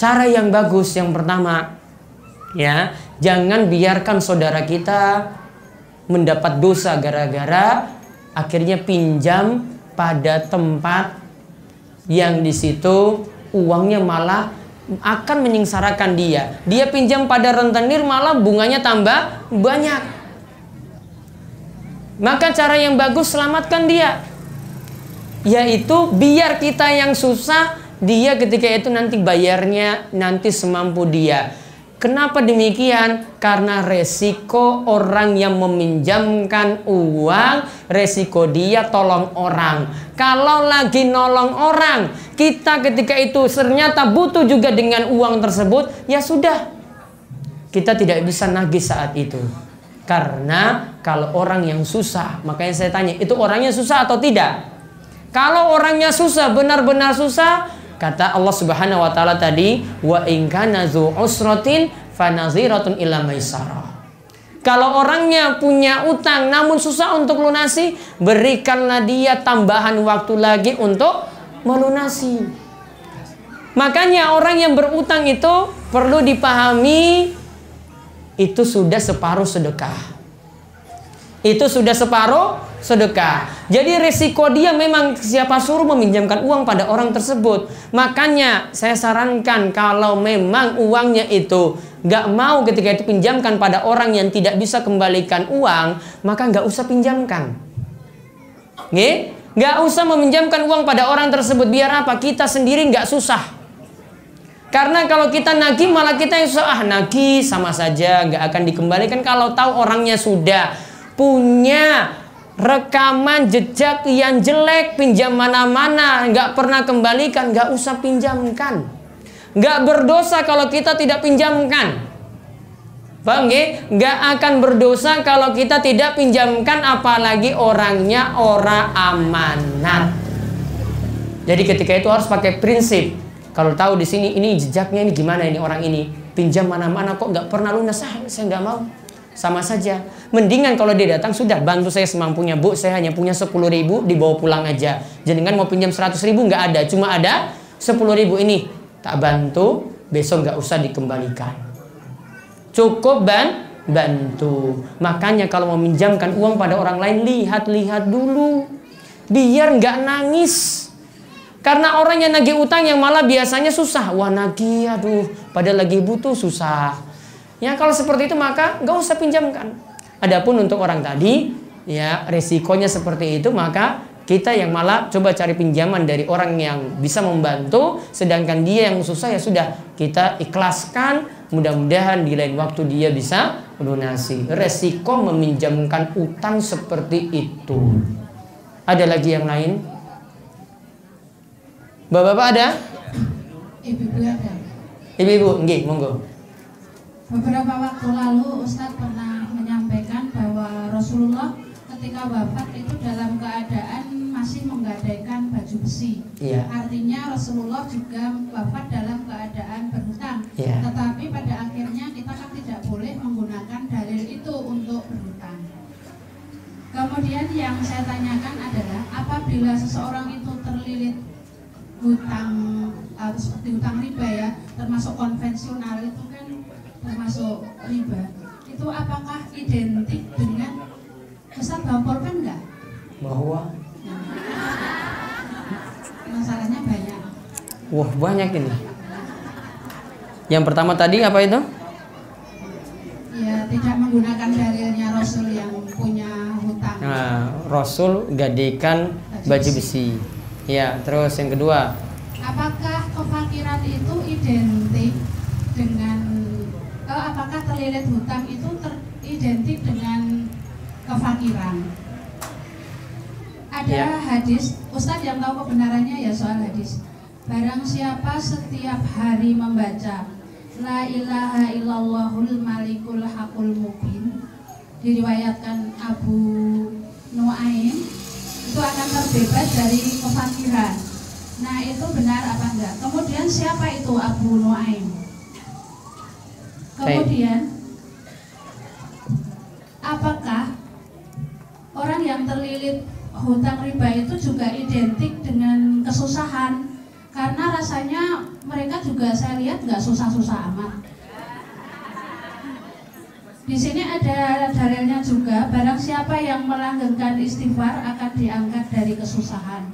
Cara yang bagus yang pertama, ya, jangan biarkan saudara kita mendapat dosa gara-gara akhirnya pinjam pada tempat yang di situ uangnya malah akan menyengsarakan dia. Dia pinjam pada rentenir malah bunganya tambah banyak. Maka cara yang bagus selamatkan dia, yaitu biar kita yang susah, dia ketika itu nanti bayarnya nanti semampu dia. Kenapa demikian? Karena resiko orang yang meminjamkan uang, resiko dia tolong orang. Kalau lagi nolong orang, kita ketika itu ternyata butuh juga dengan uang tersebut, ya sudah, kita tidak bisa nagih saat itu. Karena kalau orang yang susah, makanya saya tanya, itu orangnya susah atau tidak? Kalau orangnya susah, benar-benar susah, kata Allah Subhanahu wa taala tadi, wa in kana dzu usratin fanaziratun ila maisarah. Kalau orangnya punya utang namun susah untuk lunasi, berikanlah dia tambahan waktu lagi untuk melunasi. Makanya orang yang berutang itu perlu dipahami, itu sudah separuh sedekah. Itu sudah separuh sedekah. Jadi resiko dia memang siapa suruh meminjamkan uang pada orang tersebut. Makanya saya sarankan kalau memang uangnya itu gak mau ketika itu pinjamkan pada orang yang tidak bisa kembalikan uang, maka gak usah pinjamkan. Gak usah meminjamkan uang pada orang tersebut. Biar apa? Kita sendiri gak susah. Karena kalau kita nagih malah kita yang susah. Nagih sama saja gak akan dikembalikan. Kalau tahu orangnya sudah punya rekaman jejak yang jelek, pinjam mana-mana, nggak pernah kembalikan, nggak usah pinjamkan. Nggak berdosa kalau kita tidak pinjamkan. Paham nggih? Nggak akan berdosa kalau kita tidak pinjamkan, apalagi orangnya orang amanat. Jadi ketika itu harus pakai prinsip. Kalau tahu di sini ini jejaknya ini gimana ini orang ini, pinjam mana-mana kok nggak pernah lunas, saya nggak mau. Sama saja. Mendingan kalau dia datang, sudah bantu saya semampunya, Bu, saya hanya punya 10.000, dibawa pulang aja. Jangan mau pinjam 100.000, nggak ada, cuma ada 10.000 ini, tak bantu, besok nggak usah dikembalikan. Cukup bantu. Makanya kalau mau minjamkan uang pada orang lain, lihat-lihat dulu, biar nggak nangis. Karena orang yang nagih utang yang malah biasanya susah. Wah, nagih, aduh, padahal lagi butuh, susah. Ya, kalau seperti itu maka nggak usah pinjamkan. Adapun untuk orang tadi, ya resikonya seperti itu, maka kita yang malah coba cari pinjaman dari orang yang bisa membantu, sedangkan dia yang susah ya sudah kita ikhlaskan. Mudah-mudahan di lain waktu dia bisa melunasi. Resiko meminjamkan utang seperti itu. Ada lagi yang lain? Bapak-bapak ada? Ibu-ibu ada. Ibu-ibu, nggih, monggo. Beberapa waktu lalu Ustadz pernah menyampaikan bahwa Rasulullah ketika wafat itu dalam keadaan masih menggadaikan baju besi. Iya. Artinya Rasulullah juga wafat dalam keadaan berhutang. Iya. Tetapi pada akhirnya kita kan tidak boleh menggunakan dalil itu untuk berhutang. Kemudian yang saya tanyakan adalah apabila seseorang itu terlilit hutang seperti hutang riba ya, termasuk konvensional itu kan termasuk riba, itu apakah identik dengan Ustaz bawa pulpen enggak? Bahwa masalahnya banyak. wah, banyak ini. Yang pertama tadi apa itu? Ya, tidak menggunakan dalilnya Rasul yang punya hutang. Nah, Rasul gadaikan baju besi. Ya, terus yang kedua, apakah kefakiran itu identik dengan apakah terlilit hutang itu identik dengan kefakiran? Ada Ya. hadis, Ustadz yang tahu kebenarannya ya soal hadis. Barang siapa setiap hari membaca La ilaha illallahul malikul haqul mubin, diriwayatkan Abu Nuaim, itu akan terbebas dari kefakiran. Nah, itu benar apa enggak? Kemudian siapa itu Abu Nuaim? Kemudian apakah orang yang terlilit hutang riba itu juga identik dengan kesusahan? Karena rasanya mereka juga saya lihat nggak susah-susah amat. Di sini ada dalilnya juga, barang siapa yang melanggengkan istighfar akan diangkat dari kesusahan.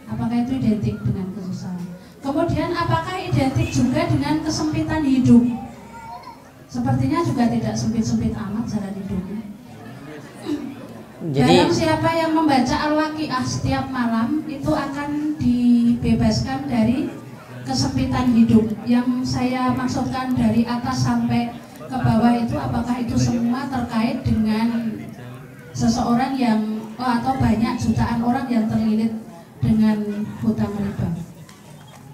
Apakah itu identik dengan kesusahan? Kemudian apakah identik juga dengan kesempitan hidup? Sepertinya juga tidak sempit-sempit amat jalan hidupnya. jadi Barang siapa yang membaca Al-Waqiah setiap malam itu akan dibebaskan dari kesempitan hidup. Yang saya maksudkan dari atas sampai ke bawah itu apakah itu semua terkait dengan seseorang yang atau banyak jutaan orang yang terlilit dengan hutang riba.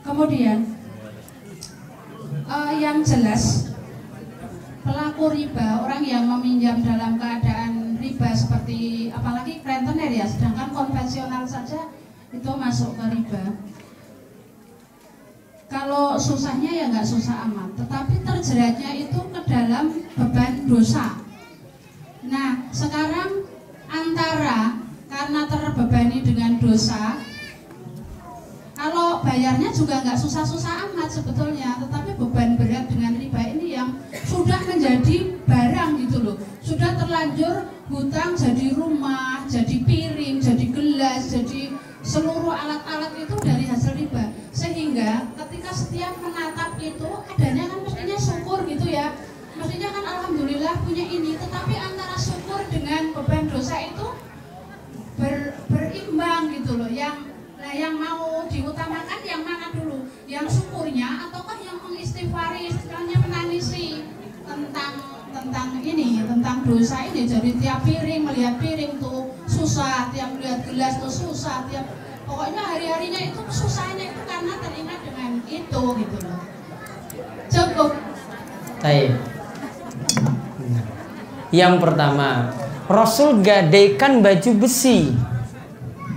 Kemudian yang jelas pelaku riba, orang yang meminjam dalam keadaan riba seperti apalagi rentenir ya, sedangkan konvensional saja itu masuk ke riba. Kalau susahnya ya nggak susah amat, tetapi terjeratnya itu ke dalam beban dosa. Nah, sekarang antara karena terbebani dengan dosa, kalau bayarnya juga nggak susah-susah amat sebetulnya, tetapi beban berat dengan riba ini yang sudah menjadi barang gitu loh, sudah terlanjur hutang jadi rumah, jadi piring, jadi gelas, jadi seluruh alat-alat itu dari hasil riba. Sehingga ketika setiap menatap itu adanya kan mestinya syukur gitu ya, mestinya kan alhamdulillah punya ini, tetapi antara syukur dengan beban dosa itu berimbang gitu loh. Yang mau diutamakan yang mana dulu, yang syukurnya ataukah yang mengistighfari, istilahnya menangisi tentang ini tentang dosa ini. Jadi tiap piring, melihat piring tuh susah, tiap melihat gelas tuh susah, tiap pokoknya hari-harinya itu susahnya itu karena teringat dengan itu gitu loh. Cukup. Baik. Yang pertama, Rasul gadaikan baju besi,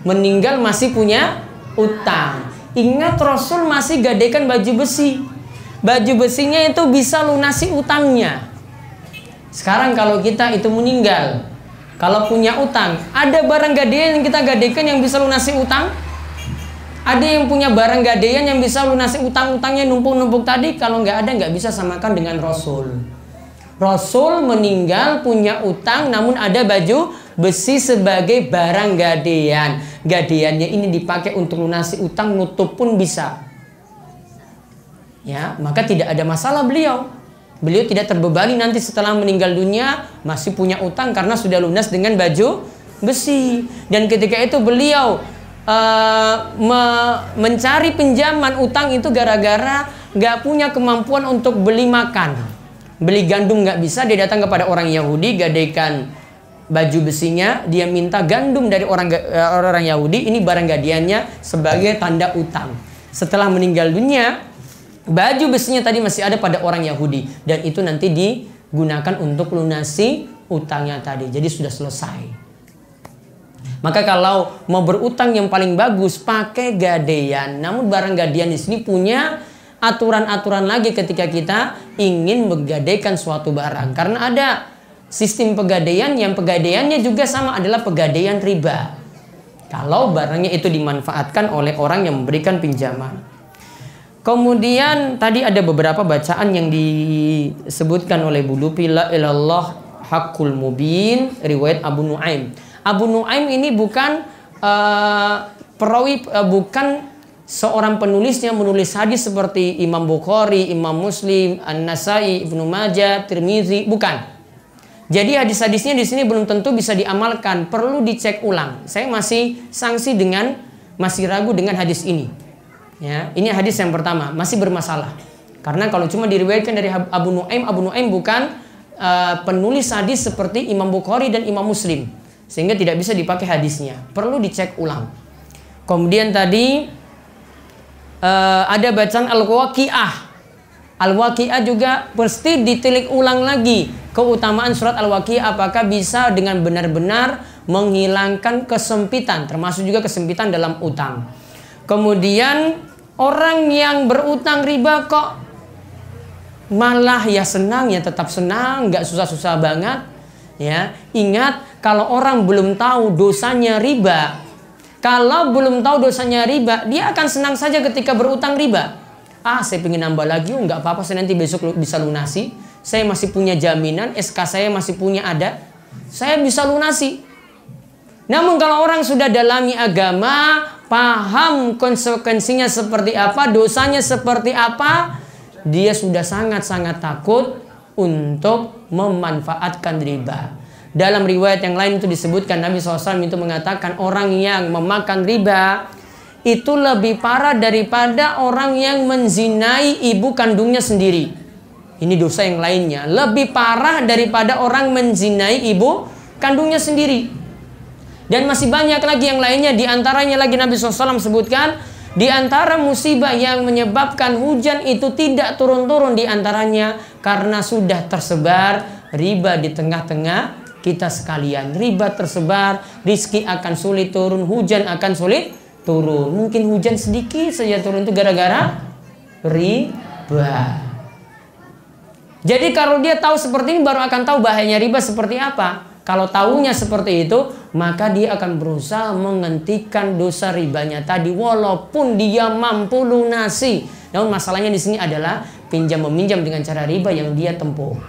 meninggal masih punya utang. Ingat, Rasul masih gadaikan baju besi. Baju besinya itu bisa lunasi utangnya. Sekarang kalau kita itu meninggal, kalau punya utang, ada barang gadaian yang kita gadaikan yang bisa lunasi utang? Ada yang punya barang gadaian yang bisa lunasi utang-utangnya numpuk-numpuk tadi? Kalau nggak ada, nggak bisa samakan dengan Rasul. Rasul meninggal punya utang, namun ada baju besi sebagai barang gadaian. Gadaiannya ini dipakai untuk lunasi utang, nutup pun bisa. Ya, maka tidak ada masalah beliau. Beliau tidak terbebani nanti setelah meninggal dunia masih punya utang karena sudah lunas dengan baju besi. Dan ketika itu beliau mencari pinjaman utang itu gara-gara nggak punya kemampuan untuk beli makan. Beli gandum nggak bisa, dia datang kepada orang Yahudi, gadaikan baju besinya, dia minta gandum dari orang Yahudi, ini barang gadaiannya sebagai tanda utang. Setelah meninggal dunia, baju besinya tadi masih ada pada orang Yahudi, dan itu nanti digunakan untuk lunasi utangnya tadi. Jadi sudah selesai. Maka kalau mau berutang yang paling bagus pakai gadaian. Namun barang gadaian di sini punya aturan-aturan lagi ketika kita ingin menggadaikan suatu barang. Karena ada sistem pegadaian yang pegadaiannya juga sama, adalah pegadaian riba. Kalau barangnya itu dimanfaatkan oleh orang yang memberikan pinjaman. Kemudian tadi ada beberapa bacaan yang disebutkan oleh Bu Lupi, la ilallah haqqul mubin, riwayat Abu Nuaim. Abu Nuaim ini bukan perawi, bukan seorang penulisnya menulis hadis seperti Imam Bukhari, Imam Muslim, An-Nasai, Ibnu Majah, Tirmizi, bukan. Jadi hadis-hadisnya di sini belum tentu bisa diamalkan, perlu dicek ulang. Saya masih masih ragu dengan hadis ini. Ya, ini hadis yang pertama, masih bermasalah. Karena kalau cuma diriwayatkan dari Abu Nuaim bukan penulis hadis seperti Imam Bukhari dan Imam Muslim, sehingga tidak bisa dipakai hadisnya. Perlu dicek ulang. Kemudian tadi ada bacaan Al-Waqi'ah. Al-Waqi'ah juga pasti ditilik ulang lagi keutamaan surat Al-Waqi'ah, apakah bisa dengan benar-benar menghilangkan kesempitan, termasuk juga kesempitan dalam utang. Kemudian orang yang berutang riba kok malah ya senang, ya tetap senang, nggak susah-susah banget. Ya, ingat, kalau orang belum tahu dosanya riba, dia akan senang saja ketika berutang riba. Saya pengen nambah lagi, nggak apa-apa, saya nanti besok bisa lunasi. Saya masih punya jaminan, SK saya masih punya ada, saya bisa lunasi. Namun kalau orang sudah dalami agama, paham konsekuensinya seperti apa, dosanya seperti apa, dia sudah sangat-sangat takut untuk memanfaatkan riba. Dalam riwayat yang lain itu disebutkan, Nabi SAW itu mengatakan orang yang memakan riba itu lebih parah daripada orang yang menzinai ibu kandungnya sendiri. Ini dosa yang lainnya, lebih parah daripada orang menzinai ibu kandungnya sendiri. Dan masih banyak lagi yang lainnya. Di antaranya lagi Nabi SAW sebutkan, di antara musibah yang menyebabkan hujan itu tidak turun-turun, di antaranya karena sudah tersebar riba di tengah-tengah kita sekalian. Riba tersebar, rizki akan sulit turun, hujan akan sulit turun. Mungkin hujan sedikit saja turun itu gara-gara riba. Jadi kalau dia tahu seperti ini, baru akan tahu bahayanya riba seperti apa. Kalau tahunya seperti itu, maka dia akan berusaha menghentikan dosa ribanya tadi, walaupun dia mampu lunasi. Namun masalahnya di sini adalah pinjam meminjam dengan cara riba yang dia tempuh.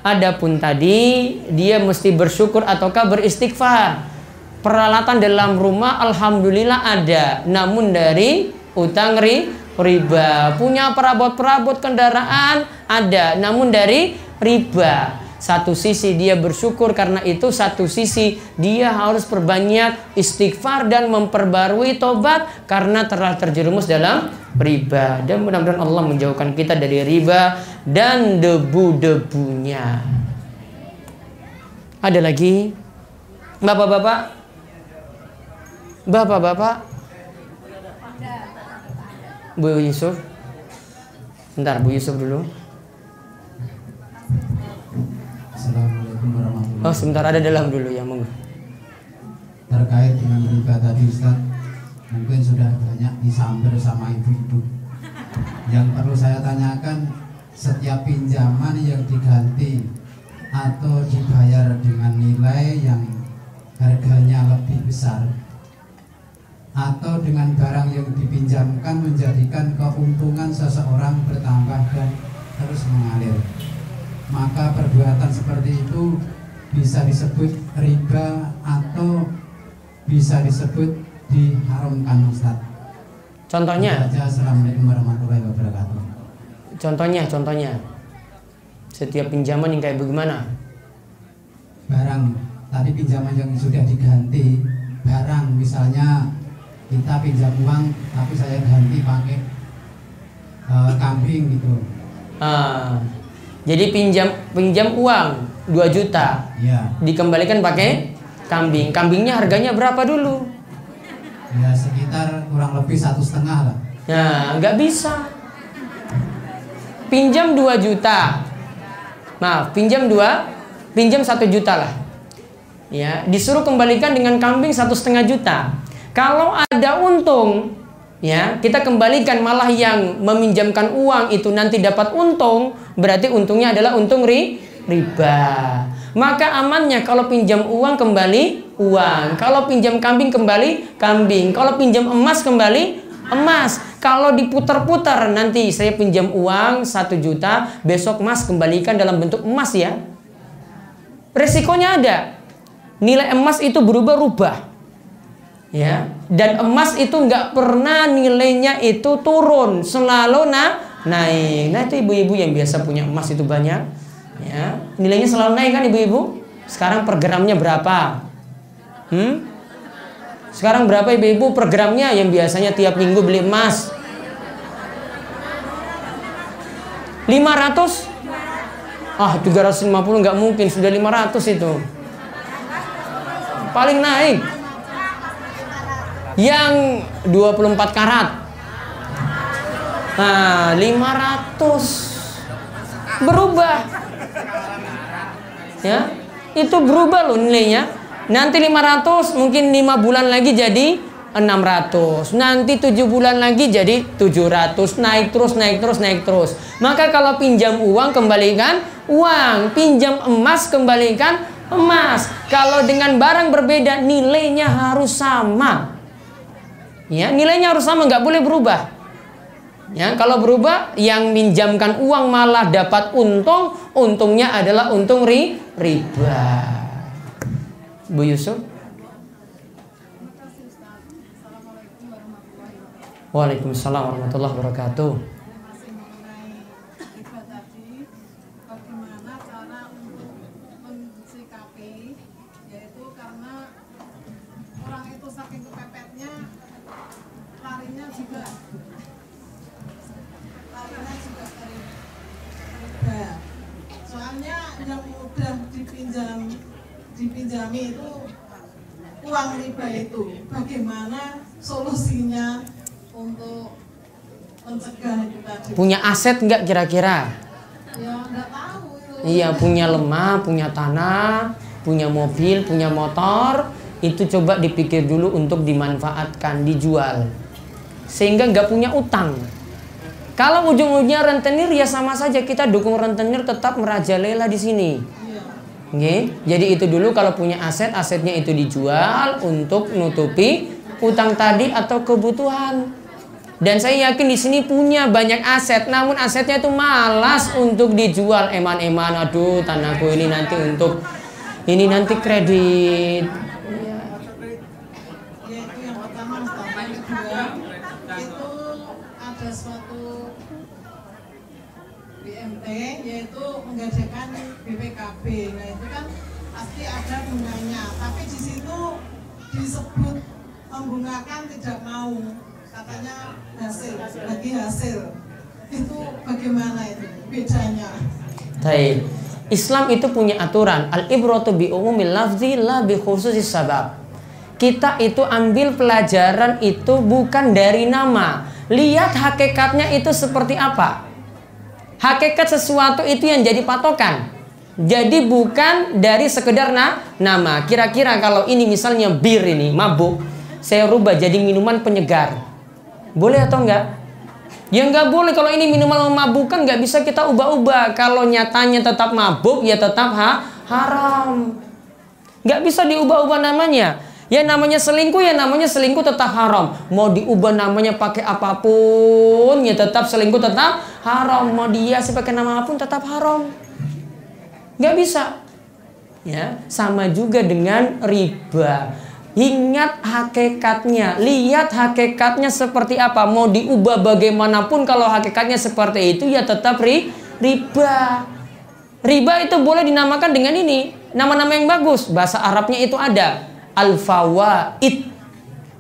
Adapun tadi dia mesti bersyukur ataukah beristighfar. Peralatan dalam rumah alhamdulillah ada, namun dari utang riba. Punya perabot-perabot kendaraan ada, namun dari riba. Satu sisi dia bersyukur karena itu, satu sisi dia harus perbanyak istighfar dan memperbarui tobat karena telah terjerumus dalam riba. Dan mudah-mudahan Allah menjauhkan kita dari riba dan debu-debunya. Ada lagi? Bapak-bapak? Bapak-bapak? Bu Yusuf? Bentar, Bu Yusuf dulu. Assalamualaikum warahmatullahi wabarakatuh. Oh, sebentar, ada dalam dulu ya, monggo. Terkait dengan riba tadi Ustaz, mungkin sudah banyak disamber sama ibu-ibu. Yang perlu saya tanyakan, setiap pinjaman yang diganti atau dibayar dengan nilai yang harganya lebih besar, atau dengan barang yang dipinjamkan menjadikan keuntungan seseorang bertambah dan terus mengalir, maka perbuatan seperti itu bisa disebut riba atau bisa disebut diharamkan, Ustaz. Contohnya? Assalamualaikum warahmatullahi wabarakatuh. Contohnya. Setiap pinjaman yang kayak bagaimana? Barang, tadi pinjaman yang sudah diganti, barang misalnya kita pinjam uang tapi saya ganti pakai kambing gitu. Jadi pinjam uang 2 juta, Ya. dikembalikan pakai kambing. Kambingnya harganya berapa dulu? Ya sekitar kurang lebih 1,5 lah. Nah, nggak bisa. Pinjam 2 juta. Maaf, pinjam 1 juta lah. Ya, disuruh kembalikan dengan kambing 1,5 juta. Kalau ada untung, ya kita kembalikan, malah yang meminjamkan uang itu nanti dapat untung, berarti untungnya adalah untung riba. Maka amannya kalau pinjam uang kembali uang, kalau pinjam kambing kembali kambing, kalau pinjam emas kembali emas. Kalau diputar-putar, nanti saya pinjam uang 1 juta, besok emas kembalikan dalam bentuk emas ya. Resikonya ada. Nilai emas itu berubah-ubah. Ya, dan emas itu nggak pernah nilainya itu turun, selalu naik. Nah itu ibu-ibu yang biasa punya emas itu banyak, ya nilainya selalu naik kan ibu-ibu. Sekarang per gramnya berapa? Sekarang berapa ibu-ibu per gramnya yang biasanya tiap minggu beli emas? 500? 350 nggak mungkin, sudah 500 itu. Paling naik. Yang 24 karat. Nah, 500. Berubah. Ya. Itu berubah loh nilainya. Nanti 500 mungkin 5 bulan lagi jadi 600. Nanti 7 bulan lagi jadi 700. Naik terus. Maka kalau pinjam uang kembalikan uang, pinjam emas kembalikan emas. Kalau dengan barang berbeda nilainya harus sama. Ya, nilainya harus sama, nggak boleh berubah. Ya, kalau berubah, yang minjamkan uang malah dapat untung, untungnya adalah untung riba. Bu Yusuf. Waalaikumsalam warahmatullahi wabarakatuh. Soalnya yang mudah dipinjami itu uang riba itu. Bagaimana solusinya untuk mencegah itu tadi? Punya aset nggak kira-kira? Ya nggak tahu itu. Iya, punya lemah, punya tanah, punya mobil, punya motor. Itu coba dipikir dulu untuk dimanfaatkan, dijual, sehingga nggak punya utang. Kalau ujung-ujungnya rentenir ya sama saja, kita dukung rentenir tetap merajalela di sini. Oke, jadi itu dulu. Kalau punya aset, asetnya itu dijual untuk nutupi utang tadi atau kebutuhan. Dan saya yakin di sini punya banyak aset, namun asetnya itu malas untuk dijual. Eman-eman, aduh tanahku ini nanti untuk ini nanti kredit. Yaitu yang pertama, yang kedua itu ada suatu BMT yaitu menggadekan BPKB. Nah itu kan pasti ada bunganya, tapi di situ disebut membungakan tidak mau, katanya hasil itu bagaimana itu bedanya? Baik, Islam itu punya aturan, al-ibratu bi umumil lafzi la bi khususis sabab. Kita itu ambil pelajaran itu bukan dari nama. Lihat hakikatnya itu seperti apa. Hakikat sesuatu itu yang jadi patokan. Jadi bukan dari sekedar nama. Kira-kira kalau ini misalnya bir ini, mabuk, saya rubah jadi minuman penyegar. Boleh atau enggak? Ya nggak boleh. Kalau ini minuman memabukkan nggak bisa kita ubah-ubah. Kalau nyatanya tetap mabuk ya tetap haram. Nggak bisa diubah-ubah namanya. Ya namanya selingkuh ya namanya selingkuh tetap haram. Mau diubah namanya pakai apapun ya tetap selingkuh tetap haram. Mau dihiasi pakai nama apapun tetap haram. Nggak bisa. Ya sama juga dengan riba. Ingat hakikatnya, lihat hakikatnya seperti apa. Mau diubah bagaimanapun kalau hakikatnya seperti itu ya tetap riba. Riba itu boleh dinamakan dengan ini, nama-nama yang bagus. Bahasa Arabnya itu ada al-fawaid.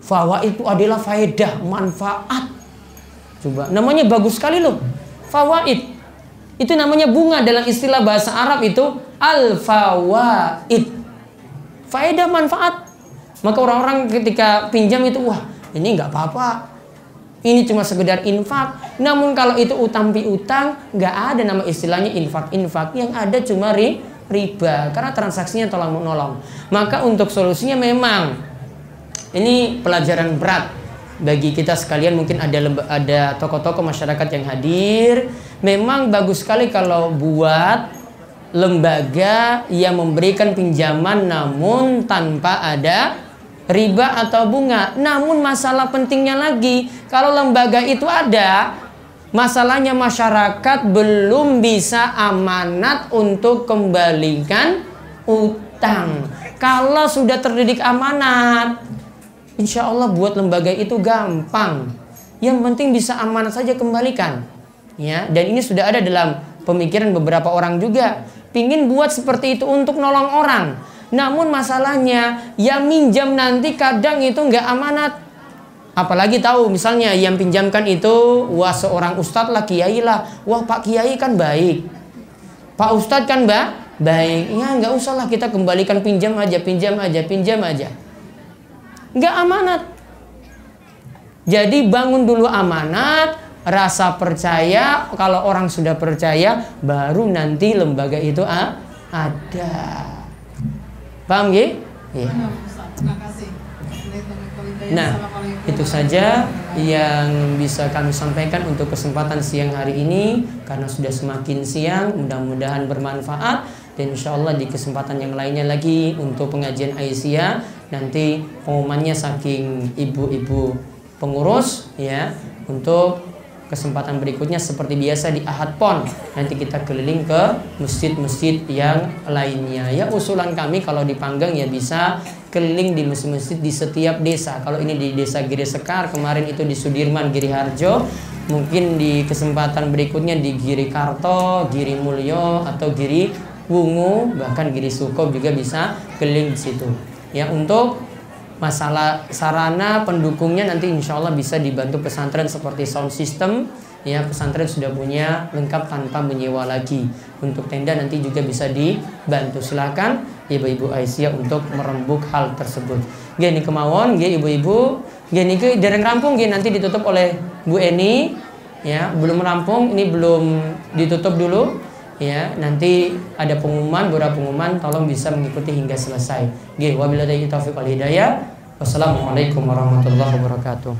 Fawaid itu adalah faedah, manfaat. Coba, namanya bagus sekali loh. Fawaid. Itu namanya bunga dalam istilah bahasa Arab itu al-fawaid. Faedah, manfaat. Maka orang-orang ketika pinjam itu, wah ini nggak apa-apa, ini cuma sekedar infak. Namun kalau itu utang piutang, nggak ada nama istilahnya infak. Yang ada cuma riba, karena transaksinya tolong menolong. Maka untuk solusinya memang ini pelajaran berat bagi kita sekalian. Mungkin ada tokoh-tokoh masyarakat yang hadir. Memang bagus sekali kalau buat lembaga yang memberikan pinjaman namun tanpa ada riba atau bunga. Namun masalah pentingnya lagi, kalau lembaga itu ada, masalahnya masyarakat belum bisa amanat untuk kembalikan utang. Kalau sudah terdidik amanat, insya Allah buat lembaga itu gampang. Yang penting bisa amanat saja kembalikan. Ya, dan ini sudah ada dalam pemikiran beberapa orang juga. Pingin buat seperti itu untuk nolong orang. Namun masalahnya yang minjam nanti kadang itu nggak amanat. Apalagi tahu misalnya yang pinjamkan itu wah seorang ustadz lah, kiai lah. Wah Pak Kiai kan baik, Pak Ustadz kan baik. Ya nggak usah lah kita kembalikan, pinjam aja. Nggak amanat. Jadi bangun dulu amanat, rasa percaya. Kalau orang sudah percaya baru nanti lembaga itu ada. Paham ya? Iya. Nah, itu saja yang bisa kami sampaikan untuk kesempatan siang hari ini. Karena sudah semakin siang, mudah-mudahan bermanfaat. Dan insya Allah di kesempatan yang lainnya lagi untuk pengajian Aisyah, nanti pengumumannya saking ibu-ibu pengurus ya. Untuk kesempatan berikutnya seperti biasa di Ahad Pon, nanti kita keliling ke masjid-masjid yang lainnya. Ya usulan kami kalau di Panggang ya bisa keliling di masjid-masjid di setiap desa. Kalau ini di desa Giri Sekar, kemarin itu di Sudirman, Giri Harjo, mungkin di kesempatan berikutnya di Giri Karto, Giri Mulyo atau Giri Wungu, bahkan Giri Suko juga bisa keliling di situ. Ya untuk masalah sarana pendukungnya nanti insya Allah bisa dibantu pesantren seperti sound system. Ya pesantren sudah punya lengkap tanpa menyewa lagi. Untuk tenda nanti juga bisa dibantu. Silakan ibu-ibu Aisyah untuk merembuk hal tersebut. Gini kemauan, gini ibu-ibu, gini ke dereng rampung, gini nanti ditutup oleh Bu Eni. Ya belum rampung, ini belum ditutup dulu. Ya, nanti ada pengumuman, beberapa pengumuman, tolong bisa mengikuti hingga selesai. Wabillahi taufiq wal hidayah. Wassalamualaikum warahmatullahi wabarakatuh.